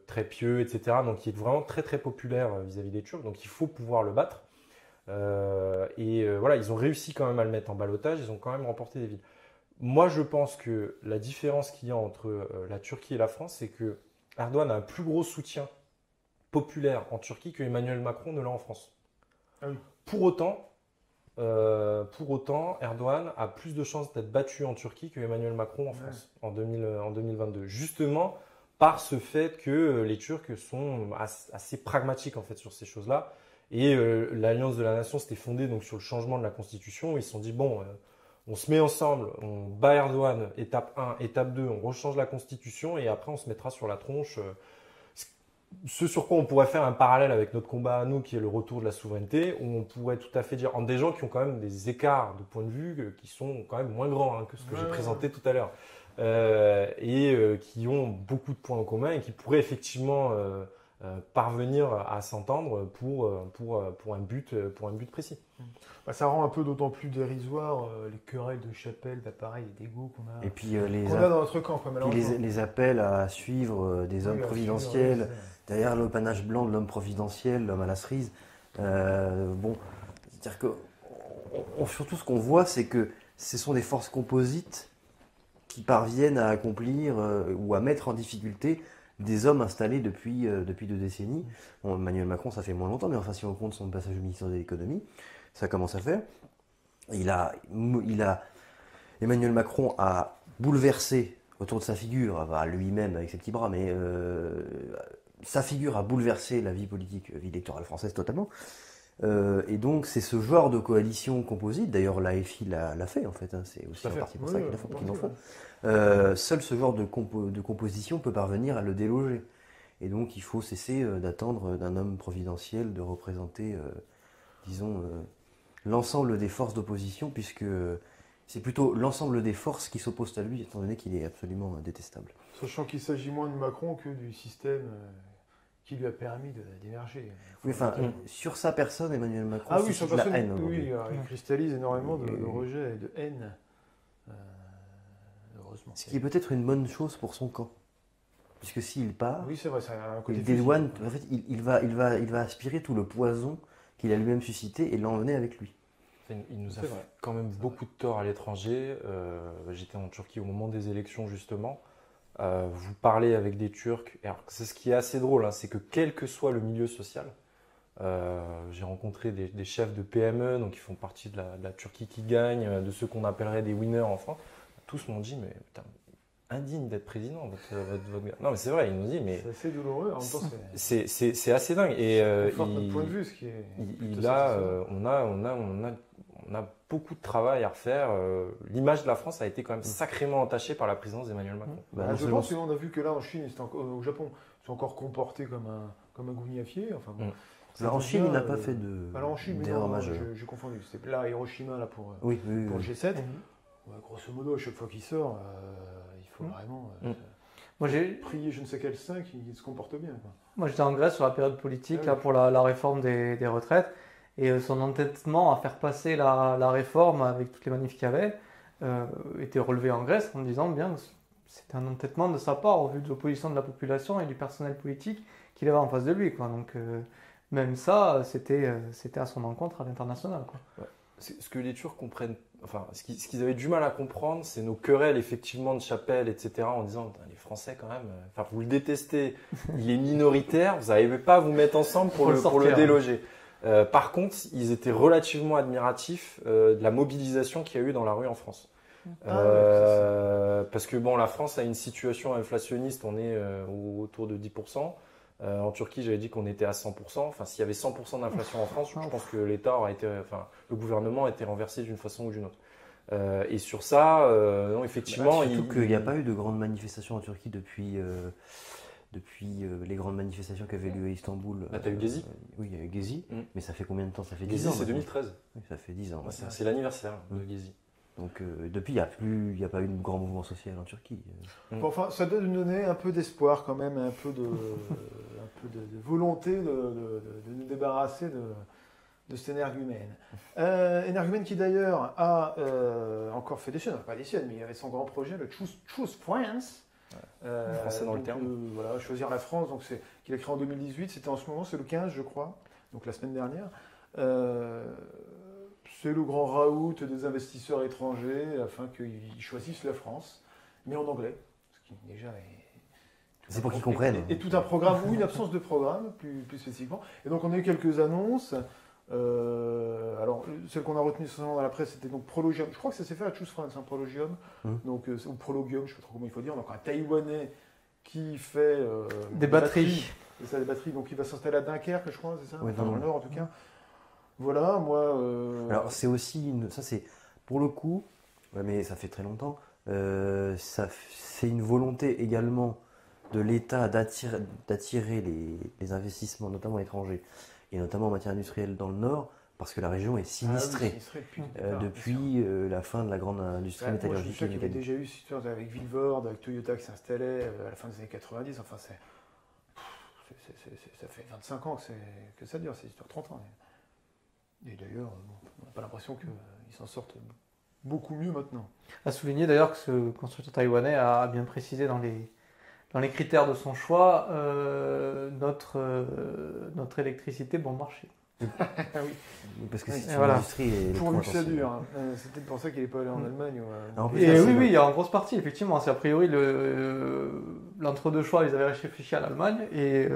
Très pieux, etc. Donc il est vraiment très très populaire vis-à-vis des Turcs, donc il faut pouvoir le battre. Voilà, ils ont réussi quand même à le mettre en ballottage, ils ont quand même remporté des villes. Moi je pense que la différence qu'il y a entre la Turquie et la France, c'est que Erdogan a un plus gros soutien populaire en Turquie que Emmanuel Macron ne l'a en France. Ah oui. Pour autant, Erdogan a plus de chances d'être battu en Turquie que Emmanuel Macron en France en 2022. Justement par ce fait que les Turcs sont assez pragmatiques en fait sur ces choses-là. Et l'Alliance de la Nation s'était fondée donc sur le changement de la Constitution. Ils se sont dit bon, on se met ensemble, on bat Erdogan, étape 1, étape 2, on rechange la Constitution et après on se mettra sur la tronche. Ce sur quoi on pourrait faire un parallèle avec notre combat à nous, qui est le retour de la souveraineté, où on pourrait tout à fait dire, en des gens qui ont quand même des écarts de point de vue qui sont quand même moins grands que ce que j'ai présenté tout à l'heure, qui ont beaucoup de points en commun et qui pourraient effectivement parvenir à s'entendre pour un but précis. Ça rend un peu d'autant plus dérisoire les querelles de chapelle, d'appareils et d'égouts qu'on a, et puis, qu'on a dans notre camp. Quoi, les appels à suivre des hommes providentiels, derrière le panache blanc de l'homme providentiel, l'homme à la cerise. C'est-à-dire que surtout ce qu'on voit, c'est que ce sont des forces composites qui parviennent à accomplir ou à mettre en difficulté des hommes installés depuis 2 décennies. Bon, Emmanuel Macron, ça fait moins longtemps, mais enfin, si on compte son passage au ministère de l'économie, ça commence à faire. Emmanuel Macron a bouleversé autour de sa figure, lui-même avec ses petits bras, mais sa figure a bouleversé la vie politique, vie électorale française totalement. Et donc c'est ce genre de coalition composite, d'ailleurs l'AFI l'a fait en fait, c'est aussi en partie pour ça qu'ils en font. Seul ce genre de composition peut parvenir à le déloger. Et donc il faut cesser d'attendre d'un homme providentiel de représenter, l'ensemble des forces d'opposition, puisque c'est plutôt l'ensemble des forces qui s'opposent à lui, étant donné qu'il est absolument détestable. Sachant qu'il s'agit moins de Macron que du système qui lui a permis d'émerger. Oui, sur sa personne, Emmanuel Macron, sur la haine. Oui, il cristallise énormément de rejet et de haine, heureusement. Ce qui est peut-être une bonne chose pour son camp. puisque s'il part, Oui, c'est vrai, ça a un côté il dédouane, fusil. en fait, il va aspirer tout le poison qu'il a lui-même suscité et l'emmener avec lui. Il nous a C'est fait vrai. quand même beaucoup de tort à l'étranger. J'étais en Turquie au moment des élections justement. Vous parlez avec des Turcs. Et alors, c'est ce qui est assez drôle, hein, c'est que quel que soit le milieu social, j'ai rencontré des chefs de PME, donc qui font partie de la Turquie qui gagne, de ceux qu'on appellerait des winners en France. Tous m'ont dit, mais putain, indigne d'être président, votre gars. Non, mais c'est vrai, ils nous disent, mais C'est assez douloureux, en même temps, c'est assez dingue. Et ça conforte notre point de vue, ce qui est plutôt satisfaisant. on a beaucoup de travail à refaire. L'image de la France a été quand même sacrément entachée par la présidence d'Emmanuel Macron. Bah, Ah, non je seulement- pense qu'on a vu que là, en Chine, au Japon, ils sont encore comportés comme un gougnafier. Enfin, bon, ça Alors, en devient, Chine, il n'a pas fait Alors en Chine, mais d'erreur non, majeure. j'ai confondu. C'était là, Hiroshima, là, pour Oui, oui, le oui. G7. Ouais, grosso modo, à chaque fois qu'il sort, il faut vraiment Moi, prier je ne sais quel saint qui se comporte bien. Quoi. Moi, j'étais en Grèce sur la période politique, Ah oui. là, pour la réforme des retraites. Et son entêtement à faire passer la réforme avec toutes les manifs qu'il y avait était relevé en Grèce en disant bien que c'était un entêtement de sa part au vu de l'opposition de la population et du personnel politique qu'il avait en face de lui, quoi. Donc, même ça, c'était à son encontre à l'international, quoi. Ce que les Turcs comprennent, enfin, ce qu'ils avaient du mal à comprendre, c'est nos querelles effectivement de chapelle, etc. En disant, les Français quand même, enfin, vous le détestez, il est minoritaire, vous n'arrivez pas à vous mettre ensemble pour le sortir. déloger. Par contre, ils étaient relativement admiratifs de la mobilisation qu'il y a eu dans la rue en France. Parce que bon, la France a une situation inflationniste, on est autour de 10%. En Turquie, j'avais dit qu'on était à 100%. Enfin, s'il y avait 100% d'inflation en France, je pense que l'État aurait été, enfin, le gouvernement a été renversé d'une façon ou d'une autre. Et sur ça, non, effectivement, Surtout qu'il n'y a pas eu de grandes manifestations en Turquie depuis les grandes manifestations qui avaient lieu à Istanbul. Ah, t'as eu Gezi Oui, il y a eu Gezi. Mm. Mais ça fait combien de temps? Ça fait 10 Gezi, ans. c'est maintenant. 2013. Oui, ça fait 10 ans. Ouais, c'est l'anniversaire de Gezi. Donc depuis, il n'y a pas eu de grand mouvement social en Turquie. Bon, enfin, ça doit nous donner un peu d'espoir quand même, un peu de volonté de nous débarrasser de cet énergumène. Énergumène qui d'ailleurs a encore fait des siennes, pas des siennes, mais il avait son grand projet, le Choose France. Français dans le terme. Voilà, choisir la France, donc qu'il a créé en 2018, c'était en ce moment, c'est le 15 je crois, donc la semaine dernière. C'est le grand raout des investisseurs étrangers afin qu'ils choisissent la France, mais en anglais, ce qui déjà est... C'est pour qu'ils comprennent. Et tout un programme, ou une absence de programme, plus spécifiquement. Et donc on a eu quelques annonces. Alors, celle qu'on a retenue dans la presse, c'était donc Prologium. Je crois que ça s'est fait à Choose France, hein, Prologium. Donc, ou Prologium, je ne sais pas trop comment il faut dire. Donc un Taïwanais qui fait Des batteries. C'est ça, des batteries. Donc il va s'installer à Dunkerque, je crois, c'est ça? Oui, Enfin, dans le non. Nord en tout cas. Voilà, moi... Alors c'est aussi ça c'est pour le coup, ouais, mais ça fait très longtemps. C'est une volonté également de l'État d'attirer les investissements, notamment étrangers, et notamment en matière industrielle dans le Nord, parce que la région est sinistrée. Sinistrée Depuis la fin de la grande industrie Moi, je métallurgique sais et qu'il y avait mécanique. déjà eu cette histoire avec Villevorde, avec Toyota qui s'installait à la fin des années 90. Enfin, ça fait 25 ans que ça dure, c'est histoire 30 ans. Et d'ailleurs, on n'a pas l'impression qu'ils s'en sortent beaucoup mieux maintenant. À souligner d'ailleurs que ce constructeur taïwanais a bien précisé dans les critères de son choix notre électricité bon marché. Parce que Oui. c'est une Voilà. industrie Pourvu que ça électro-intensive. dure. Hein. C'est peut-être pour ça qu'il n'est pas allé en Allemagne. Alors, en plus, Et là, oui, il y a en grosse partie, effectivement. C'est a priori l'entre-deux choix, ils avaient réfléchi à l'Allemagne et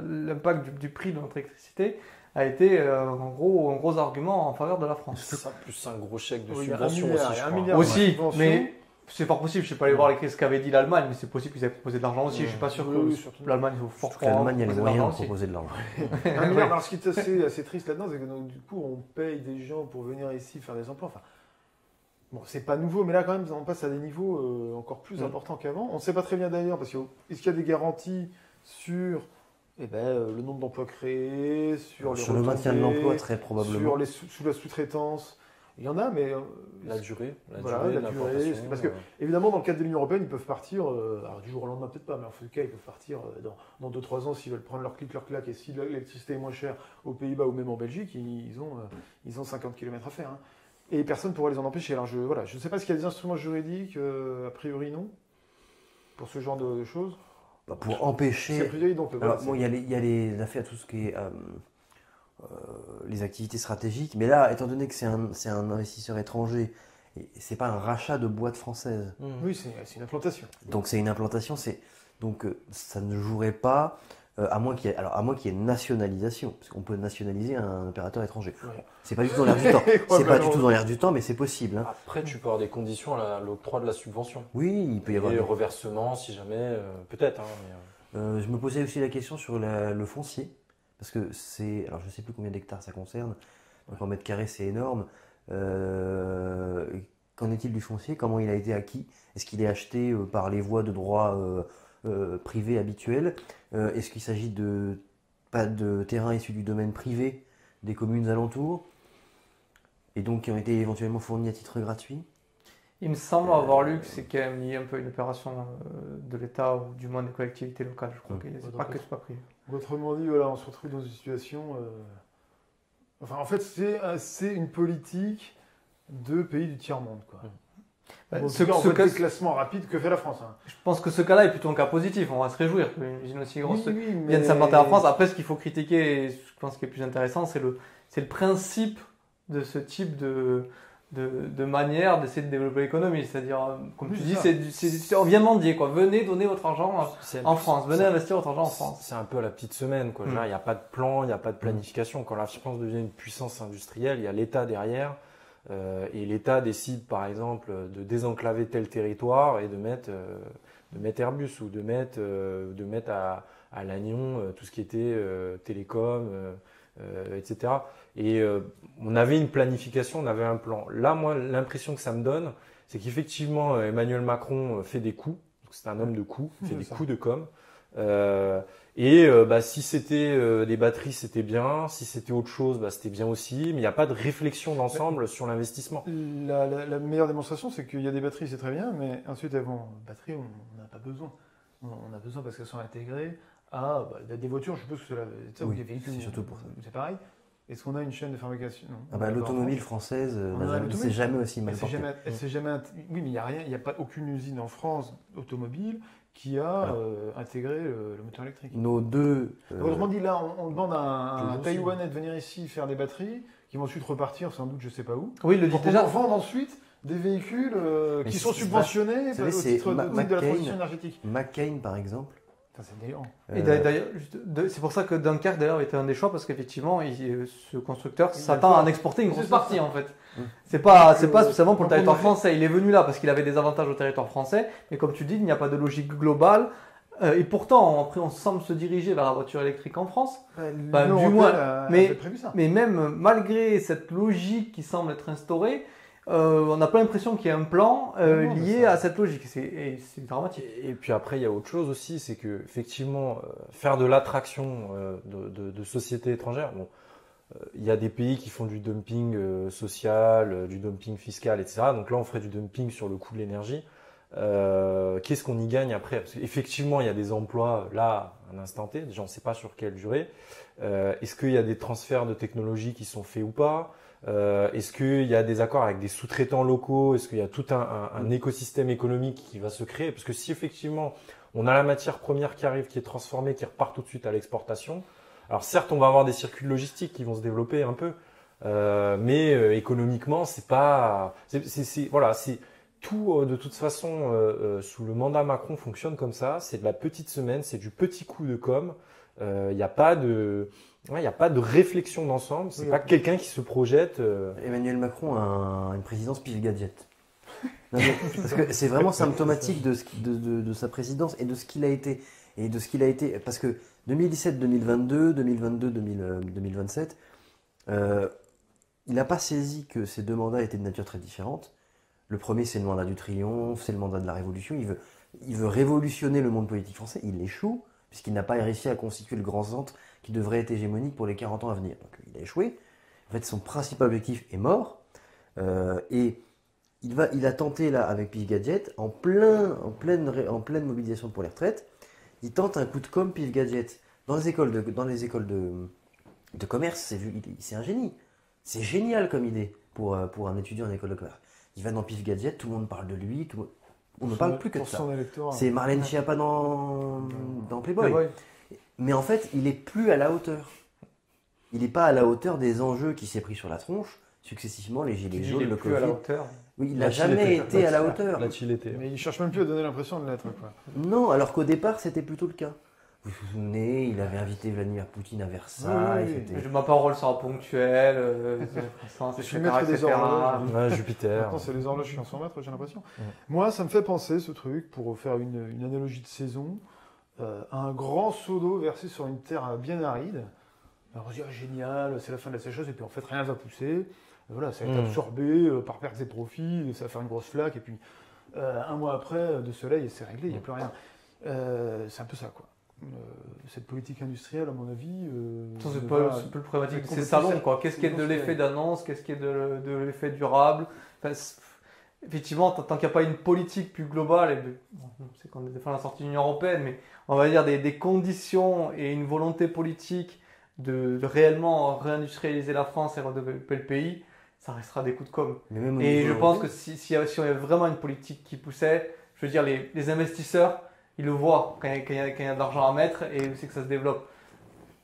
l'impact du prix de notre électricité a été un gros argument en faveur de la France. C'est ça, plus un gros chèque de Oui, il y a subvention un milliard, aussi, il y je a un crois. milliard. Aussi, subvention. mais c'est pas possible. Je sais pas aller voir ce qu'avait dit l'Allemagne, mais c'est possible qu'ils avaient proposé de l'argent aussi. Je suis pas sûr Oui, que surtout. l'Allemagne faut fort Surtout que l'Allemagne a les proposer de moyens de l'argent aussi. proposer de l'argent. Un milliard. Alors, ce qui est assez triste là-dedans, c'est que donc, du coup, on paye des gens pour venir ici faire des emplois. Enfin, bon, c'est pas nouveau, mais là, quand même, on passe à des niveaux encore plus importants qu'avant. On ne sait pas très bien d'ailleurs, parce que est-ce qu'il y a des garanties sur le nombre d'emplois créés, sur Sur le maintien de l'emploi, très probablement. sur sous la sous-traitance. Il y en a, mais La durée, voilà, la durée. Parce que, évidemment, dans le cadre de l'Union européenne, ils peuvent partir, alors du jour au lendemain, peut-être pas, mais en tout cas, ils peuvent partir dans 2-3 ans s'ils veulent prendre leur clic, leur claque. Et si l'électricité est moins chère aux Pays-Bas ou même en Belgique, ils ont 50 km à faire. Hein. Et personne ne pourrait les en empêcher. Alors, je ne sais pas s'il y a des instruments juridiques, a priori non, pour ce genre de choses. pour empêcher. C'est priori donc. Alors, bon, il y a les affaires, tout ce qui est les activités stratégiques, mais là, étant donné que c'est un investisseur étranger, et c'est pas un rachat de boîtes françaises. Oui, c'est une implantation. Donc c'est une implantation, donc ça ne jouerait pas, à moins qu'il y ait une nationalisation, parce qu'on peut nationaliser un opérateur étranger. Ouais. C'est pas du tout dans l'air du temps. C'est Ouais, pas bah, du tout dans l'air du temps, mais c'est possible. Hein. Après, tu peux avoir des conditions à l'octroi de la subvention. Oui, il peut y avoir. Et reversement, si jamais, peut-être. Hein, Je me posais aussi la question sur le foncier, parce que alors je sais plus combien d'hectares ça concerne, donc en mètres carrés c'est énorme. Qu'en est-il du foncier? Comment il a été acquis? Est-ce qu'il est acheté par les voies de droit privé habituelles? Est-ce qu'il s'agit pas de terrains issus du domaine privé des communes alentours et donc qui ont été éventuellement fournis à titre gratuit? Il me semble avoir lu que c'est quand même lié un peu à une opération de l'État ou du moins des collectivités locales. Je crois que c'est pas que c'est pas privé. Autrement dit, voilà, on se retrouve dans une situation. Enfin, en fait, c'est une politique de pays du tiers-monde, quoi. En tout cas, en fait, déclassement rapide que fait la France. Hein. Je pense que ce cas-là est plutôt un cas positif. On va se réjouir qu'une usine aussi grosse Oui, vienne s'implanter en France. Après, ce qu'il faut critiquer, et je pense qu'il est plus intéressant, c'est le principe de ce type de manière d'essayer de développer l'économie. C'est-à-dire, comme Oui, tu c'est dis, on vient mendier, quoi. Venez donner votre argent en France. Venez investir votre argent en France. C'est un peu à la petite semaine, quoi. Il n'y a pas de plan, il n'y a pas de planification. Quand la France devient une puissance industrielle, il y a l'État derrière. Et l'État décide, par exemple, de désenclaver tel territoire et de mettre Airbus ou de mettre à Lannion tout ce qui était télécom, etc. Et on avait une planification, on avait un plan. Là, moi, l'impression que ça me donne, c'est qu'effectivement, Emmanuel Macron fait des coups. C'est un homme de coups, il fait des coups de com'. Si c'était des batteries, c'était bien. Si c'était autre chose, c'était bien aussi. Mais il n'y a pas de réflexion d'ensemble sur l'investissement. La meilleure démonstration, c'est qu'il y a des batteries, c'est très bien, mais ensuite, batteries, on n'a pas besoin. On a besoin parce qu'elles sont intégrées à des voitures, je suppose que c'est ou des véhicules. C'est surtout pour ça. C'est pareil. Est-ce qu'on a une chaîne de fabrication? L'automobile française ne s'est jamais aussi mal portée. Oui, mais il n'y a pas aucune usine en France automobile qui a intégré le moteur électrique. Nos deux. Autrement dit, là, on demande à un Taïwanais de venir ici faire des batteries qui vont ensuite repartir sans doute je ne sais pas où. Oui, il le dit déjà. Pour vendre ensuite des véhicules qui sont subventionnés au titre de la transition énergétique. McCain, par exemple. C'est délirant. Et d'ailleurs, c'est pour ça que Dunkerque d'ailleurs était un des choix parce qu'effectivement, ce constructeur s'attend à en exporter une grosse partie en fait. C'est pas spécialement pour le territoire français. Il est venu là parce qu'il avait des avantages au territoire français, mais comme tu dis, il n'y a pas de logique globale. Et pourtant, après, on semble se diriger vers la voiture électrique en France. Du moins, mais même malgré cette logique qui semble être instaurée, on n'a pas l'impression qu'il y ait un plan lié à cette logique. C'est dramatique. Et puis après, il y a autre chose aussi, c'est que effectivement, faire de l'attraction de sociétés étrangères. Bon, il y a des pays qui font du dumping social, du dumping fiscal, etc. Donc là, on ferait du dumping sur le coût de l'énergie. Qu'est-ce qu'on y gagne après? Parce qu'effectivement, il y a des emplois là, à un instant T. Déjà, on ne sait pas sur quelle durée. Est-ce qu'il y a des transferts de technologies qui sont faits ou pas? Est-ce qu'il y a des accords avec des sous-traitants locaux? Est-ce qu'il y a tout un écosystème économique qui va se créer? Parce que si effectivement on a la matière première qui arrive, qui est transformée, qui repart tout de suite à l'exportation, alors certes on va avoir des circuits logistiques qui vont se développer un peu, mais économiquement c'est pas, voilà, c'est tout de toute façon sous le mandat Macron fonctionne comme ça. C'est de la petite semaine, c'est du petit coup de com'. Il n'y a pas de réflexion d'ensemble, c'est pas quelqu'un qui se projette. Emmanuel Macron a une présidence pile gadget. Parce que c'est vraiment symptomatique de sa présidence et de ce qu'il a été. Parce que 2017, 2022, 2027, il n'a pas saisi que ces deux mandats étaient de nature très différente. Le premier, c'est le mandat du triomphe, c'est le mandat de la révolution. Il veut révolutionner le monde politique français, il échoue, puisqu'il n'a pas réussi à constituer le grand centre qui devrait être hégémonique pour les 40 ans à venir. Donc il a échoué. En fait, son principal objectif est mort. Et il a tenté, là, avec Pif Gadget, en pleine mobilisation pour les retraites, il tente un coup de com' Pif Gadget. Dans les écoles de commerce, c'est un génie. C'est génial comme idée pour un étudiant en école de commerce. Il va dans Pif Gadget, tout le monde parle de lui. on ne parle plus que de ça. Son électorat. C'est Marlène Schiappa dans Playboy. Playboy. Mais en fait, il est plus à la hauteur. Il n'est pas à la hauteur des enjeux qui s'est pris sur la tronche, successivement, les gilets jaunes, le plus à la Covid. hauteur. Oui, il n'a jamais été à la hauteur. Là-dessus, il était. Mais il cherche même plus à donner l'impression de l'être, quoi. Non, alors qu'au départ, c'était plutôt le cas. Vous vous souvenez, il avait invité Vladimir Poutine à Versailles. Oui, oui, c'était- Ma parole sera ponctuelle, Je suis maître des horloges. Ouais, Jupiter. Maintenant, c'est les horloges qui en sont maîtres, j'ai l'impression. Moi, ça me fait penser, ce truc, pour faire une analogie de saison, à un grand seau d'eau versé sur une terre bien aride. Alors, on se dit, ah, génial, c'est la fin de la sécheresse, et puis en fait, rien ne va pousser. Voilà, ça va être absorbé par perte et profit, ça va faire une grosse flaque, et puis un mois après, de soleil, et c'est réglé, il n'y a plus rien. C'est un peu ça, quoi. Cette politique industrielle, à mon avis. C'est pas le problématique, c'est salon, quoi. Qu'est-ce qui est de l'effet d'annonce, qu'est-ce qui est de l'effet durable. Enfin, effectivement, tant qu'il n'y a pas une politique plus globale, c'est qu'on défend la sortie de l'Union européenne, mais on va dire des conditions et une volonté politique de réellement réindustrialiser la France et redévelopper le pays, ça restera des coups de com'. Et je pense que si on avait vraiment une politique qui poussait, je veux dire, les investisseurs, ils le voient quand il y a de l'argent à mettre et c'est que ça se développe.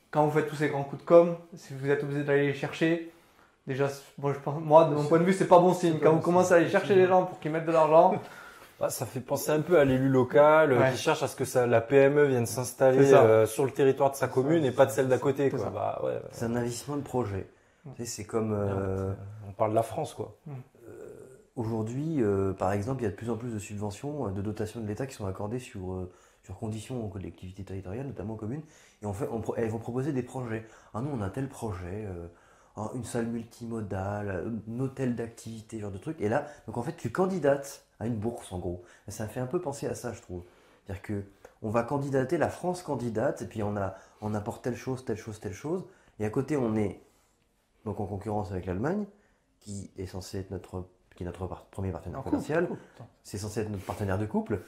Quand vous faites tous ces grands coups de com', si vous êtes obligé d'aller les chercher, déjà, moi, de mon point de vue, c'est pas bon signe. Quand vous commencez à aller chercher les gens pour qu'ils mettent de l'argent, Ça fait penser un peu à l'élu local qui cherche à ce que la PME vienne s'installer sur le territoire de sa commune et pas de celle d'à côté. Quoi. C'est un investissement de projet. Tu sais, c'est comme... On parle de la France, quoi. Aujourd'hui, par exemple, il y a de plus en plus de subventions, de dotations de l'État qui sont accordées sur conditions aux collectivités territoriales, notamment aux communes. Et en fait, elles vont proposer des projets. Ah, nous, on a tel projet, une salle multimodale, un hôtel d'activité, ce genre de trucs. Et là, donc en fait, tu candidates à une bourse, en gros. Et ça me fait un peu penser à ça, je trouve. C'est-à-dire qu'on va candidater, la France candidate, et puis on apporte telle chose, telle chose, telle chose. Et à côté, on est donc en concurrence avec l'Allemagne, qui est censé être notre premier partenaire commercial. C'est censé être notre partenaire de couple.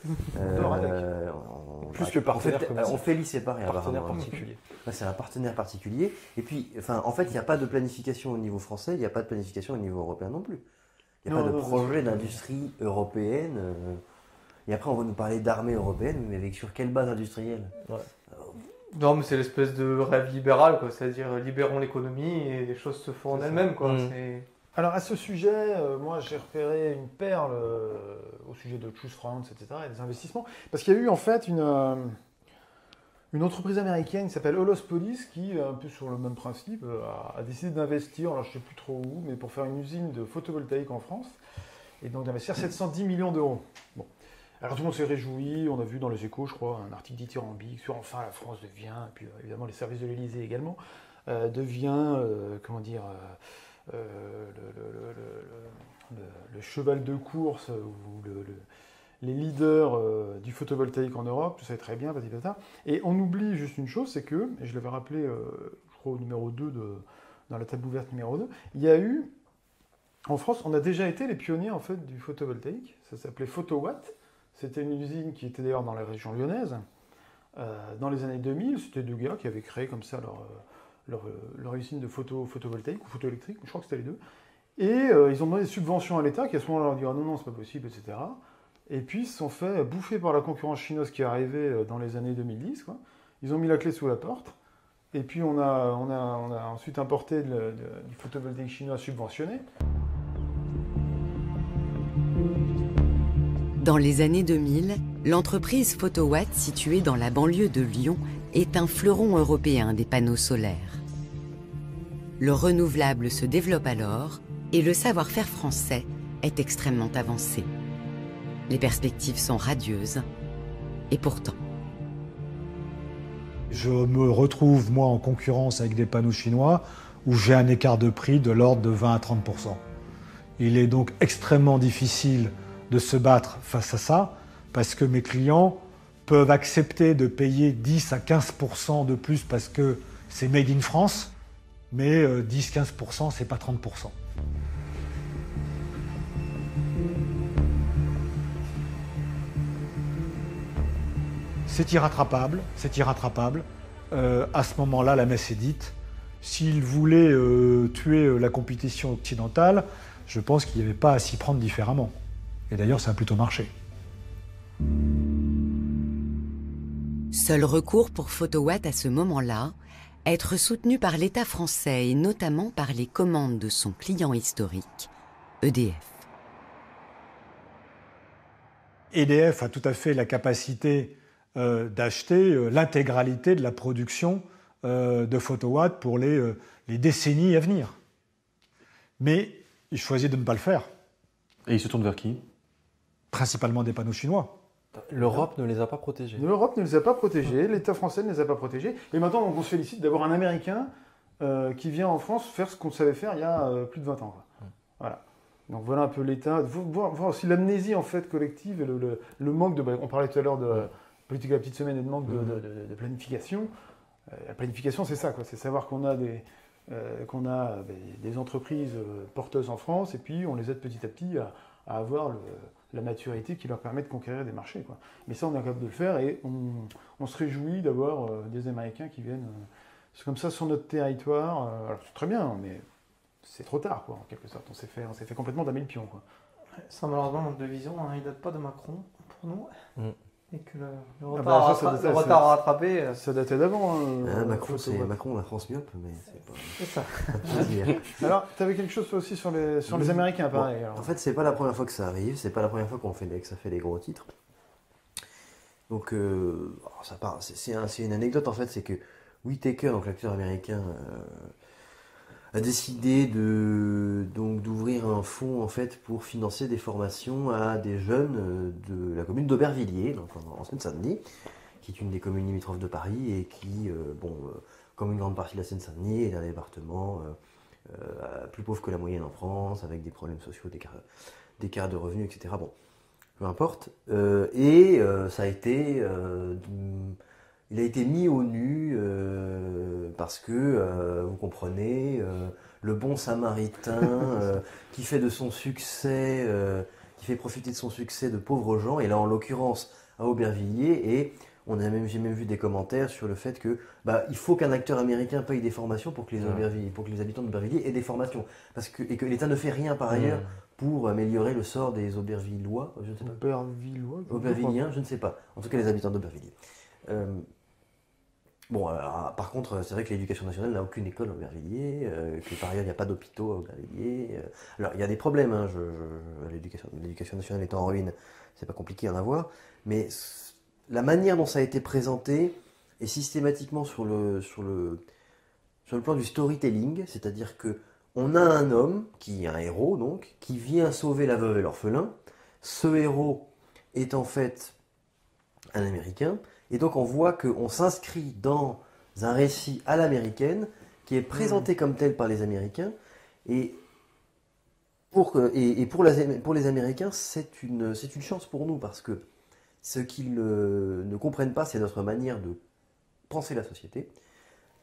Plus que partenaire commercial. On fait lycée séparé. Partenaire particulier. C'est un partenaire particulier. Et puis, en fait, il n'y a pas de planification au niveau français, il n'y a pas de planification au niveau européen non plus. Il n'y a pas de projet d'industrie européenne. Et après, on va nous parler d'armée européenne, mais sur quelle base industrielle? non, mais c'est l'espèce de rêve libéral, quoi. C'est-à-dire, libérons l'économie et les choses se font en elles-mêmes, quoi. Alors, à ce sujet, moi, j'ai repéré une perle au sujet de Choose France, etc., et des investissements. Parce qu'il y a eu, en fait, une entreprise américaine qui s'appelle Holos Police, qui, un peu sur le même principe, a décidé d'investir, alors je ne sais plus trop où, mais pour faire une usine de photovoltaïque en France, et donc d'investir 710 millions d'euros. Bon. Alors tout le monde s'est réjoui, on a vu dans les Échos, je crois, un article dithyrambique sur enfin la France devient, et puis évidemment les services de l'Élysée également, devient, le cheval de course ou les leaders du photovoltaïque en Europe, tout ça est très bien, patata. Et on oublie juste une chose, c'est que, et je l'avais rappelé, je crois au numéro 2, dans la table ouverte numéro 2, il y a eu, en France, on a déjà été les pionniers en fait du photovoltaïque, ça s'appelait Photowatt, c'était une usine qui était d'ailleurs dans la région lyonnaise, dans les années 2000, c'était deux gars qui avaient créé comme ça leur usine de photovoltaïque ou photoélectrique, je crois que c'était les deux, et ils ont demandé des subventions à l'État qui à ce moment-là leur dit ah non, c'est pas possible, etc. Et puis ils se sont fait bouffer par la concurrence chinoise qui est arrivée dans les années 2010, quoi. Ils ont mis la clé sous la porte, et puis on a ensuite importé du photovoltaïque chinois subventionné. Dans les années 2000, l'entreprise Photowatt, située dans la banlieue de Lyon, est un fleuron européen des panneaux solaires. Le renouvelable se développe alors et le savoir-faire français est extrêmement avancé. Les perspectives sont radieuses et pourtant... Je me retrouve, moi, en concurrence avec des panneaux chinois où j'ai un écart de prix de l'ordre de 20 à 30%. Il est donc extrêmement difficile de se battre face à ça parce que mes clients peuvent accepter de payer 10 à 15% de plus parce que c'est made in France, mais 10-15%, c'est pas 30%. C'est irrattrapable, c'est irrattrapable. À ce moment-là, la messe est dite. S'ils voulaient tuer la compétition occidentale, je pense qu'il n'y avait pas à s'y prendre différemment. Et d'ailleurs, ça a plutôt marché. Seul recours pour Photowatt à ce moment-là, être soutenu par l'État français et notamment par les commandes de son client historique, EDF. EDF a tout à fait la capacité d'acheter l'intégralité de la production de Photowatt pour les décennies à venir. Mais il choisit de ne pas le faire. Et il se tourne vers qui? Principalement des panneaux chinois. L'Europe ne les a pas protégés. L'Europe ne les a pas protégés, l'État français ne les a pas protégés. Et maintenant, on se félicite d'avoir un Américain qui vient en France faire ce qu'on savait faire il y a plus de 20 ans. Voilà. Donc voilà un peu l'État. Voir aussi l'amnésie en fait collective et le manque de... On parlait tout à l'heure de politique de la petite semaine et de manque de planification. La planification, c'est ça, quoi. C'est savoir qu'on a des entreprises porteuses en France et puis on les aide petit à petit à avoir la maturité qui leur permet de conquérir des marchés, quoi. Mais ça, on est capable de le faire et on se réjouit d'avoir des Américains qui viennent comme ça sur notre territoire. Alors c'est très bien, mais c'est trop tard, quoi, en quelque sorte. On s'est fait complètement damer le pion, quoi. Ça, malheureusement, notre vision, hein, il ne date pas de Macron pour nous. Et que le retard, retard à rattraper. Ça datait d'avant. Macron, Macron, la France myope, mais c'est pas. C'est ça. Alors, tu avais quelque chose toi aussi sur les Américains, pareil. Bon, en fait, c'est pas la première fois que ça arrive, c'est pas la première fois que ça fait des gros titres. Donc, c'est une anecdote en fait, c'est que Whittaker, donc l'acteur américain, a décidé d'ouvrir un fonds en fait pour financer des formations à des jeunes de la commune d'Aubervilliers, donc en Seine-Saint-Denis, qui est une des communes limitrophes de Paris et qui, comme une grande partie de la Seine-Saint-Denis, est un département plus pauvre que la moyenne en France, avec des problèmes sociaux, d'écart de revenus, etc. Bon, peu importe. Ça a été... il a été mis au nu parce que, vous comprenez, le bon samaritain qui fait de son succès, qui fait profiter de son succès de pauvres gens, et là en l'occurrence à Aubervilliers, et j'ai même vu des commentaires sur le fait que il faut qu'un acteur américain paye des formations pour que les habitants d'Aubervilliers aient des formations, et que l'État ne fait rien par ailleurs pour améliorer le sort des Aubervillois, je ne sais pas. Aubervilliens, je ne sais pas. En tout cas les habitants d'Aubervilliers. Par contre, c'est vrai que l'éducation nationale n'a aucune école à Aubervilliers, que par ailleurs il n'y a pas d'hôpitaux à Aubervilliers. Alors il y a des problèmes, hein, l'éducation nationale est en ruine, c'est pas compliqué à en avoir, mais la manière dont ça a été présenté est systématiquement sur le plan du storytelling, c'est-à-dire que on a un homme, qui est un héros donc, qui vient sauver la veuve et l'orphelin. Ce héros est en fait un Américain, et donc on voit qu'on s'inscrit dans un récit à l'américaine qui est présenté comme tel par les Américains, et pour les Américains c'est une chance pour nous, parce que ce qu'ils ne comprennent pas, c'est notre manière de penser la société,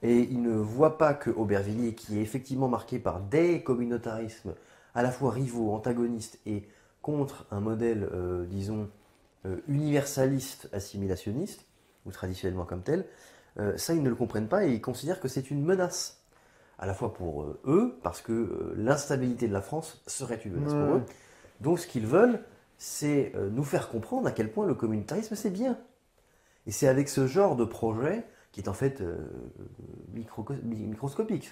et ils ne voient pas que Aubervilliers, qui est effectivement marqué par des communautarismes à la fois rivaux, antagonistes et contre un modèle, universaliste, assimilationniste, ou traditionnellement comme tel, ça ils ne le comprennent pas et ils considèrent que c'est une menace, à la fois pour eux, parce que l'instabilité de la France serait une menace pour eux. Donc ce qu'ils veulent, c'est nous faire comprendre à quel point le communautarisme c'est bien. Et c'est avec ce genre de projet, qui est en fait microscopique,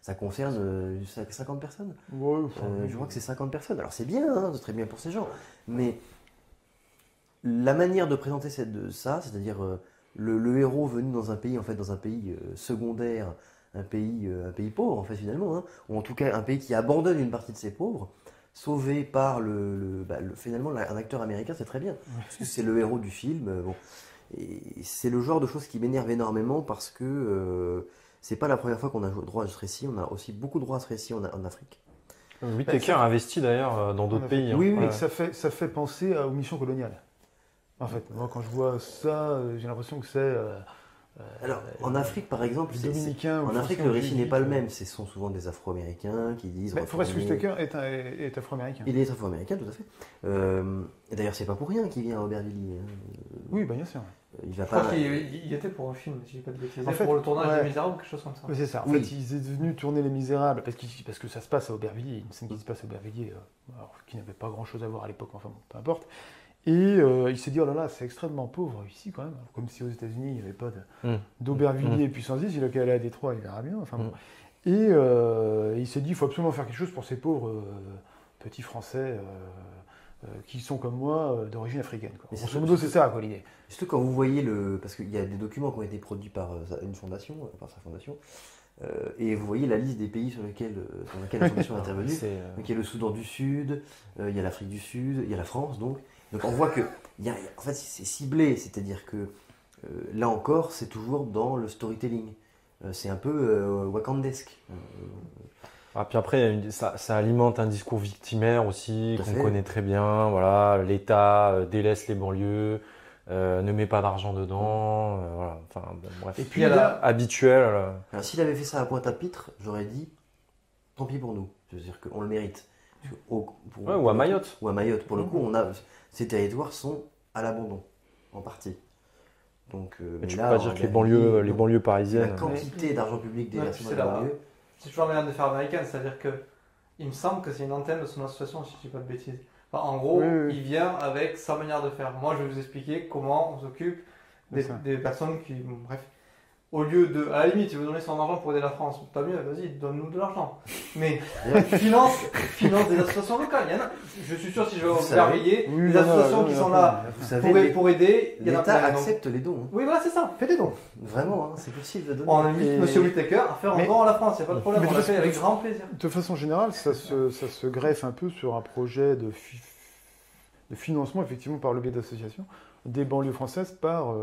ça concerne 50 personnes. Je crois que c'est 50 personnes, alors c'est bien, hein, c'est très bien pour ces gens, mais la manière de présenter ça, c'est-à-dire le héros venu dans un pays, secondaire, un pays pauvre en fait finalement, hein, ou en tout cas un pays qui abandonne une partie de ses pauvres, sauvé par finalement un acteur américain, c'est très bien, parce que c'est le héros du film. Et c'est le genre de choses qui m'énerve énormément, parce que c'est pas la première fois qu'on a droit à ce récit, on a aussi beaucoup droit à ce récit en Afrique. Whittaker a investi d'ailleurs dans d'autres pays. Oui, mais ça fait penser aux missions coloniales. En fait, moi quand je vois ça, j'ai l'impression que c'est... Alors, en Afrique par exemple, en Afrique le récit n'est pas le même, ce sont souvent des Afro-Américains qui disent... Forest Whitaker est Afro-Américain. Il est Afro-Américain, tout à fait. Et d'ailleurs, c'est pas pour rien qu'il vient à Aubervilliers. Oui, bien sûr. Je crois qu'il y était pour un film, si je dis pas de bêtises, pour le tournage des Misérables ou quelque chose comme ça. Oui, c'est ça. En fait, ils étaient venus tourner Les Misérables, parce que ça se passe à Aubervilliers, une scène qui se passe à Aubervilliers, qui n'avait pas grand-chose à voir à l'époque, enfin bon, peu importe. Et il s'est dit, oh là là, c'est extrêmement pauvre ici quand même. Comme si aux États-Unis, il n'y avait pas d'Aubervilliers puissance 10, il a qu'à aller à Détroit, il verra bien. Enfin, bon. Et il s'est dit, il faut absolument faire quelque chose pour ces pauvres petits Français qui sont comme moi d'origine africaine. Quoi. Grosso modo, c'est ça, quoi, l'idée. Surtout quand vous voyez parce qu'il y a des documents qui ont été produits par une fondation, par sa fondation, et vous voyez la liste des pays sur lesquels la fondation est intervenue. Donc il y a le Soudan du Sud, il y a l'Afrique du Sud, il y a la France, donc on voit que en fait, c'est ciblé, c'est-à-dire que là encore, c'est toujours dans le storytelling. C'est un peu wakandesque. Puis après, ça alimente un discours victimaire aussi, Tout à qu'on fait. connaît très bien. Voilà, l'État délaisse les banlieues, ne met pas d'argent dedans. Voilà. Enfin, bon, bref. Et puis, il y a habituel. Alors, s'il avait fait ça à Pointe-à-Pitre, j'aurais dit tant pis pour nous. C'est-à-dire qu'on le mérite. Parce que Ou à Mayotte. Ou à Mayotte. Pour le coup, ces territoires sont à l'abandon, en partie. Donc, Mais tu peux pas dire que les banlieues la parisiennes. quantité d'argent public déversé dans les banlieues. C'est toujours la manière de faire américaine, c'est-à-dire que il me semble que c'est une antenne de son association, si je ne dis pas de bêtises. Enfin, en gros, il vient avec sa manière de faire. Moi, je vais vous expliquer comment on s'occupe des personnes qui. Bon, bref. Au lieu de. À la limite, il veut donner son argent pour aider la France. Tant mieux, vas-y, donne-nous de l'argent. Mais finance des associations locales. Il y en a, je suis sûr, si je vais vous verrouiller, des associations qui sont là Vous savez, pour aider. Il y en a l'État plein. accepte les dons. Oui, voilà, c'est ça. Fais des dons. Vraiment, c'est possible de donner. On invite M. Whittaker à faire un don à la France. Il n'y a pas de problème. On le fait avec grand plaisir. De façon générale, ça se greffe un peu sur un projet de financement, effectivement, par le biais d'associations, des banlieues françaises par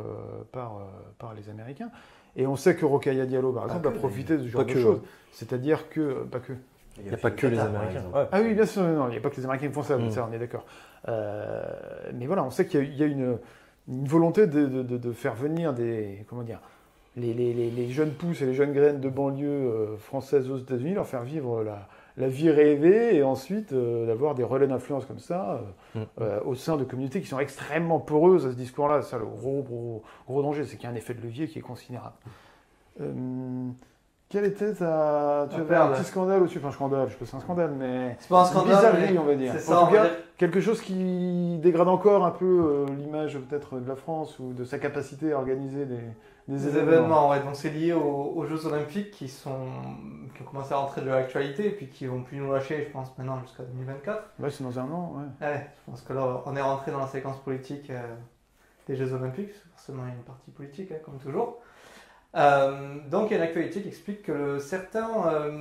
les Américains. Et on sait que Rokhaya Diallo, par exemple, a profité de ce genre de choses. C'est-à-dire que... Pas que. Il n'y a pas que les Américains. Ah oui, bien sûr, non, il n'y a pas que les Américains qui font ça, ça on est d'accord. Mais voilà, on sait qu'il y a une volonté de faire venir les jeunes pousses et les jeunes graines de banlieue françaises aux États-Unis, leur faire vivre la vie rêvée et ensuite d'avoir des relais d'influence comme ça au sein de communautés qui sont extrêmement poreuses à ce discours-là. C'est ça le gros danger, c'est qu'il y a un effet de levier qui est considérable. Quel était tu avais un petit scandale au-dessus, enfin scandale, je sais pas si c'est un scandale, mais c'est pas un scandale, bizarrerie, on va dire. C'est ça, en tout cas, quelque chose qui dégrade encore un peu l'image peut-être de la France ou de sa capacité à organiser des événements. Ouais. Donc c'est lié aux Jeux Olympiques qui ont commencé à rentrer de l'actualité et puis qui vont plus nous lâcher, je pense, maintenant jusqu'à 2024. Ouais, c'est dans un an, ouais. Ouais, je pense que là, on est rentré dans la séquence politique des Jeux Olympiques. Forcément, il y a une partie politique, comme toujours. Donc il y a une actualité qui explique que certains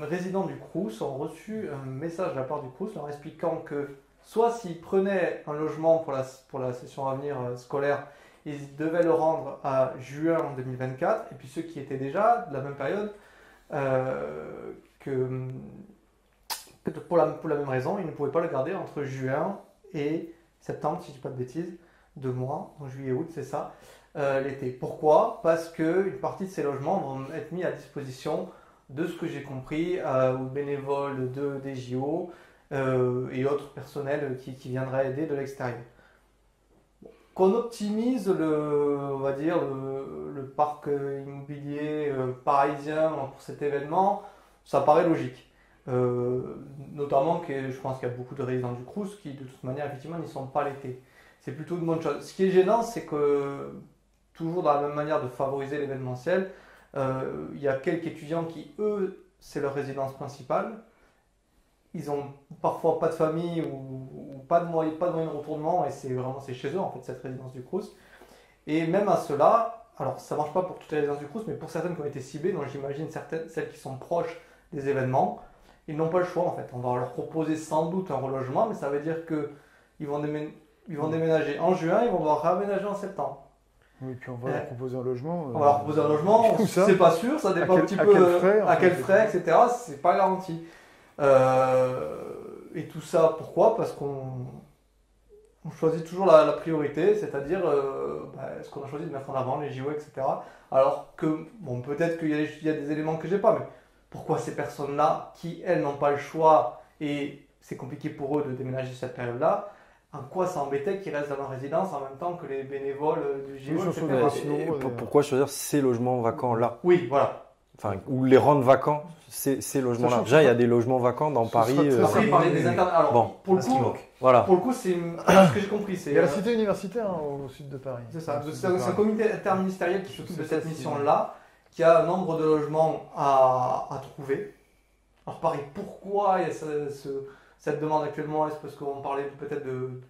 résidents du Crous ont reçu un message de la part du Crous leur expliquant que soit s'ils prenaient un logement pour la session à venir scolaire, ils devaient le rendre à juin 2024, et puis ceux qui étaient déjà de la même période, que pour la même raison, ils ne pouvaient pas le garder entre juin et septembre, si je ne dis pas de bêtises, 2 mois, en juillet et août, c'est ça. L'été. Pourquoi ? Parce qu'une partie de ces logements vont être mis à disposition, de ce que j'ai compris, aux bénévoles des JO et autres personnels qui viendraient aider de l'extérieur. Qu'on optimise on va dire, le parc immobilier parisien pour cet événement, ça paraît logique. Notamment que je pense qu'il y a beaucoup de résidents du Crous qui, de toute manière, effectivement, n'y sont pas l'été. C'est plutôt une bonne chose. Ce qui est gênant, c'est que toujours dans la même manière de favoriser l'événementiel, il y a quelques étudiants qui, eux, c'est leur résidence principale. Ils ont parfois pas de famille ou pas de moyens de retournement et c'est chez eux en fait cette résidence du Crous. Et même à cela, alors ça marche pas pour toutes les résidences du Crous, mais pour certaines qui ont été ciblées, donc j'imagine celles qui sont proches des événements, ils n'ont pas le choix en fait. On va leur proposer sans doute un relogement, mais ça veut dire qu'ils vont déménager en juin, ils vont devoir réaménager en septembre. Oui, puis on va leur proposer un logement. On va leur proposer un logement, c'est pas sûr, ça dépend un petit peu à quel frais, etc. C'est pas garanti. Et tout ça, pourquoi ? Parce qu'on choisit toujours la priorité, c'est-à-dire est-ce qu'on a choisi de mettre en avant les JO, etc. Alors que, bon, peut-être qu'il y a des éléments que j'ai pas, mais pourquoi ces personnes-là, qui elles n'ont pas le choix et c'est compliqué pour eux de déménager cette période-là, en quoi ça embêtait qu'ils restent dans leur résidence en même temps que les bénévoles du JO, etc. Pourquoi choisir ces logements vacants là ? Oui, voilà. ou les rendre vacants ces logements-là. Sachant que Déjà, il y a des logements vacants dans Paris. Après, il parlait des internes. Alors, Bon. pour le Ce qui coup, manque. Voilà. c'est ce que j'ai compris. Il y a la cité universitaire hein, au sud de Paris. C'est ça. Au sud C'est de un Paris. comité interministériel qui s'occupe de C'est cette ça, mission-là, qui a un nombre de logements à trouver. Alors pareil, pourquoi il y a cette demande actuellement? Est-ce parce qu'on parlait peut-être de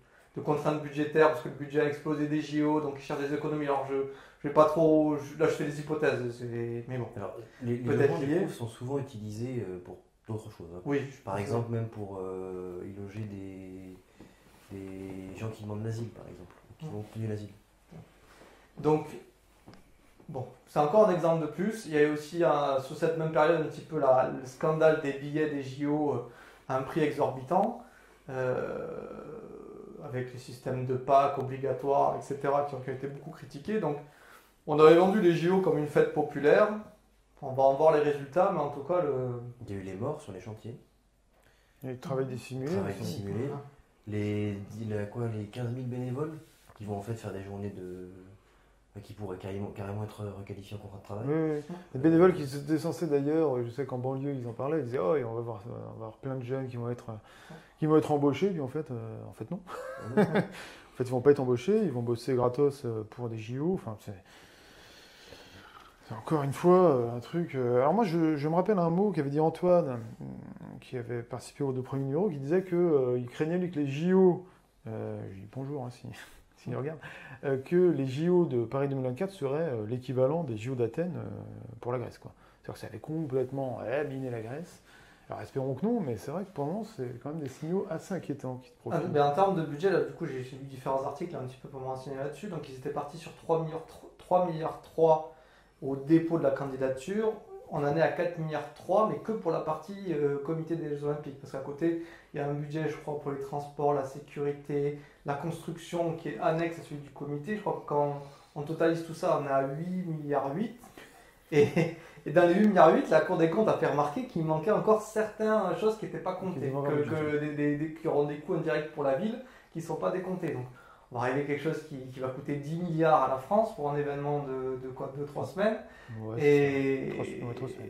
contraintes budgétaires, parce que le budget a explosé des JO, donc ils cherchent des économies? Alors je vais pas trop... Là je fais des hypothèses, mais bon. Alors, les Peut-être logements lié. des pauvres sont souvent utilisés pour d'autres choses. Hein. Oui. Par exemple, même pour y loger des gens qui demandent l'asile, par exemple, ou qui vont obtenir l'asile. Donc, bon, c'est encore un exemple de plus. Il y a eu aussi, sur cette même période, un petit peu le scandale des billets des JO à un prix exorbitant, avec les systèmes de Pâques obligatoires, etc., qui ont été beaucoup critiqués. Donc, on avait vendu les JO comme une fête populaire. On va en voir les résultats, mais en tout cas, Il y a eu les morts sur les chantiers, Il y a le travail dissimulé. travail aussi. dissimulé, les 15 000 bénévoles qui vont en fait faire des journées qui pourraient carrément être requalifiés en contrat de travail. Oui, oui. Les bénévoles qui étaient censés d'ailleurs, je sais qu'en banlieue ils en parlaient, ils disaient oh, on va avoir plein de jeunes qui vont être embauchés, puis en fait non. En fait ils vont pas être embauchés, ils vont bosser gratos pour des JO. Enfin, c'est encore une fois un truc. Alors moi je me rappelle un mot qu'avait dit Antoine, qui avait participé aux 2 premiers numéros, qui disait qu'il craignait lui que les JO, je lui dis bonjour hein, s'il regarde, que les JO de Paris 2024 seraient l'équivalent des JO d'Athènes pour la Grèce, quoi. C'est-à-dire que ça avait complètement miné la Grèce. Alors espérons que non, mais c'est vrai que pour le moment, c'est quand même des signaux assez inquiétants qui se profilent. en termes de budget, là, du coup, j'ai lu différents articles un petit peu pour me renseigner là-dessus. Donc, ils étaient partis sur 3,3 milliards au dépôt de la candidature. On en est à 4,3 milliards, mais que pour la partie comité des Jeux Olympiques. Parce qu'à côté, il y a un budget, je crois, pour les transports, la sécurité, la construction qui est annexe à celui du comité. Je crois que quand on totalise tout ça, on est à 8,8 milliards. Et dans les 8,8 milliards, la Cour des comptes a fait remarquer qu'il manquait encore certaines choses qui n'étaient pas comptées, qui auront des coûts indirects pour la ville qui ne sont pas décomptés. Donc, on va arriver à quelque chose qui va coûter 10 milliards à la France pour un événement de 2-3 semaines. Ouais, Et, 3 semaines.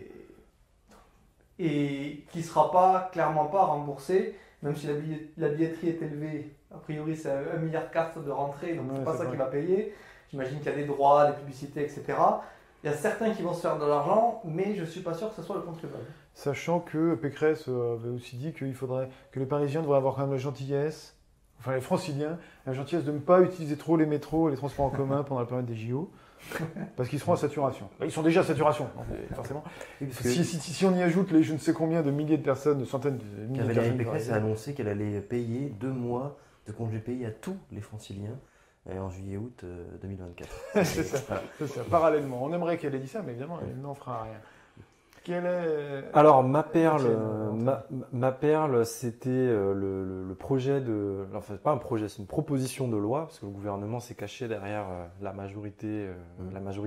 et qui ne sera pas, clairement pas remboursé, même si la billetterie est élevée. A priori, c'est 1,4 milliard de rentrée, donc c'est pas ça qui va payer. J'imagine qu'il y a des droits, des publicités, etc. Il y a certains qui vont se faire de l'argent, mais je ne suis pas sûr que ce soit le contribuable. Sachant que Pécresse avait aussi dit qu'il faudrait que les Parisiens devraient avoir quand même la gentillesse, enfin les Franciliens, la gentillesse de ne pas utiliser trop les métros et les transports en commun pendant la période des JO, parce qu'ils seront à saturation. Ils sont déjà à saturation, donc, forcément. Si on y ajoute les je ne sais combien de milliers de personnes, de centaines de milliers de Valérie personnes... Pécresse a annoncé qu'elle allait payer 2 mois de congés payés à tous les Franciliens en juillet-août 2024. c'est ça, parallèlement. On aimerait qu'elle ait dit ça, mais évidemment, elle n'en fera rien. Quelle est... Alors, ma perle, c'était le projet de... Enfin, pas un projet, c'est une proposition de loi, parce que le gouvernement s'est caché derrière la majorité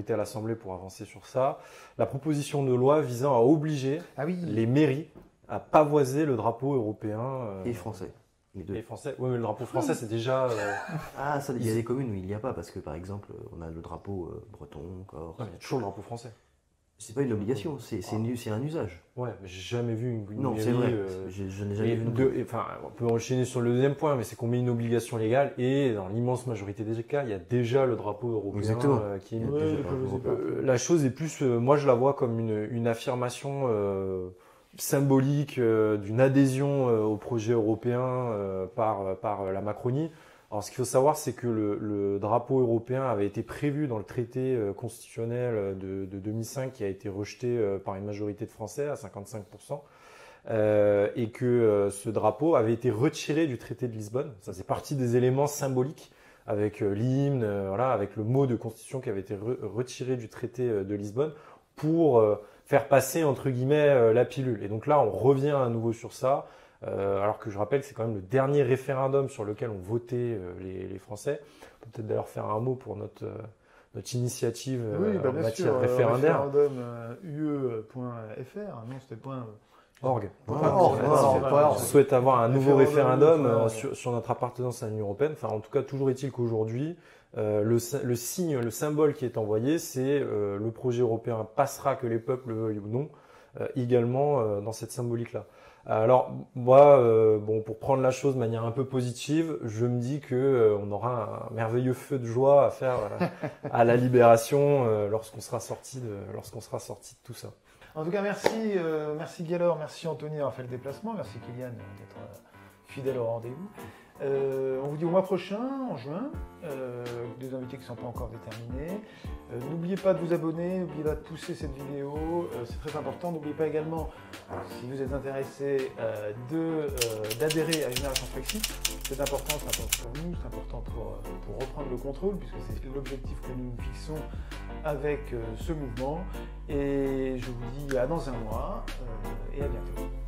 à l'Assemblée pour avancer sur ça. La proposition de loi visant à obliger les mairies à pavoiser le drapeau européen. Et français. Les deux. Et français. Oui, mais le drapeau français, c'est déjà... Ah, ça, il y a des communes où il n'y a pas, parce que par exemple, on a le drapeau breton, corse. Ouais, il y a toujours le drapeau français. C'est pas une obligation, c'est un usage. Ouais, mais j'ai jamais vu une Non, mairie, c'est vrai, je n'ai jamais vu. Enfin, on peut enchaîner sur le deuxième point, mais c'est qu'on met une obligation légale et dans l'immense majorité des cas, il y a déjà le drapeau européen qui est mis. La chose est plus, moi je la vois comme une affirmation symbolique d'une adhésion au projet européen par la Macronie. Alors, ce qu'il faut savoir, c'est que le drapeau européen avait été prévu dans le traité constitutionnel de 2005 qui a été rejeté par une majorité de Français à 55%. Et que ce drapeau avait été retiré du traité de Lisbonne. Ça c'est partie des éléments symboliques avec l'hymne, avec le mot de constitution qui avait été retiré du traité de Lisbonne pour faire passer entre guillemets la pilule. Et donc là, on revient à nouveau sur ça. Alors que je rappelle que c'est quand même le dernier référendum sur lequel ont voté les Français. On peut peut-être d'ailleurs faire un mot pour notre initiative en matière référendaire. Référendum UE.fr, non c'était point... Org. On souhaite avoir un nouveau référendum sur notre appartenance à l'Union européenne. Enfin, en tout cas, toujours est-il qu'aujourd'hui, le signe, le symbole qui est envoyé, c'est le projet européen passera, que les peuples le veuillent ou non, également dans cette symbolique-là. Alors moi, pour prendre la chose de manière un peu positive, je me dis que on aura un merveilleux feu de joie à faire à la libération lorsqu'on sera sorti de tout ça. En tout cas, merci Gaylor, merci Anthony d'avoir fait le déplacement, merci Kylian d'être fidèle au rendez-vous. On vous dit au mois prochain, en juin, des invités qui ne sont pas encore déterminés. N'oubliez pas de vous abonner, n'oubliez pas de pousser cette vidéo, c'est très important. N'oubliez pas également, si vous êtes intéressé, d'adhérer à Génération Frexit. C'est important pour nous, c'est important pour reprendre le contrôle, puisque c'est l'objectif que nous nous fixons avec ce mouvement. Et je vous dis à dans un mois et à bientôt.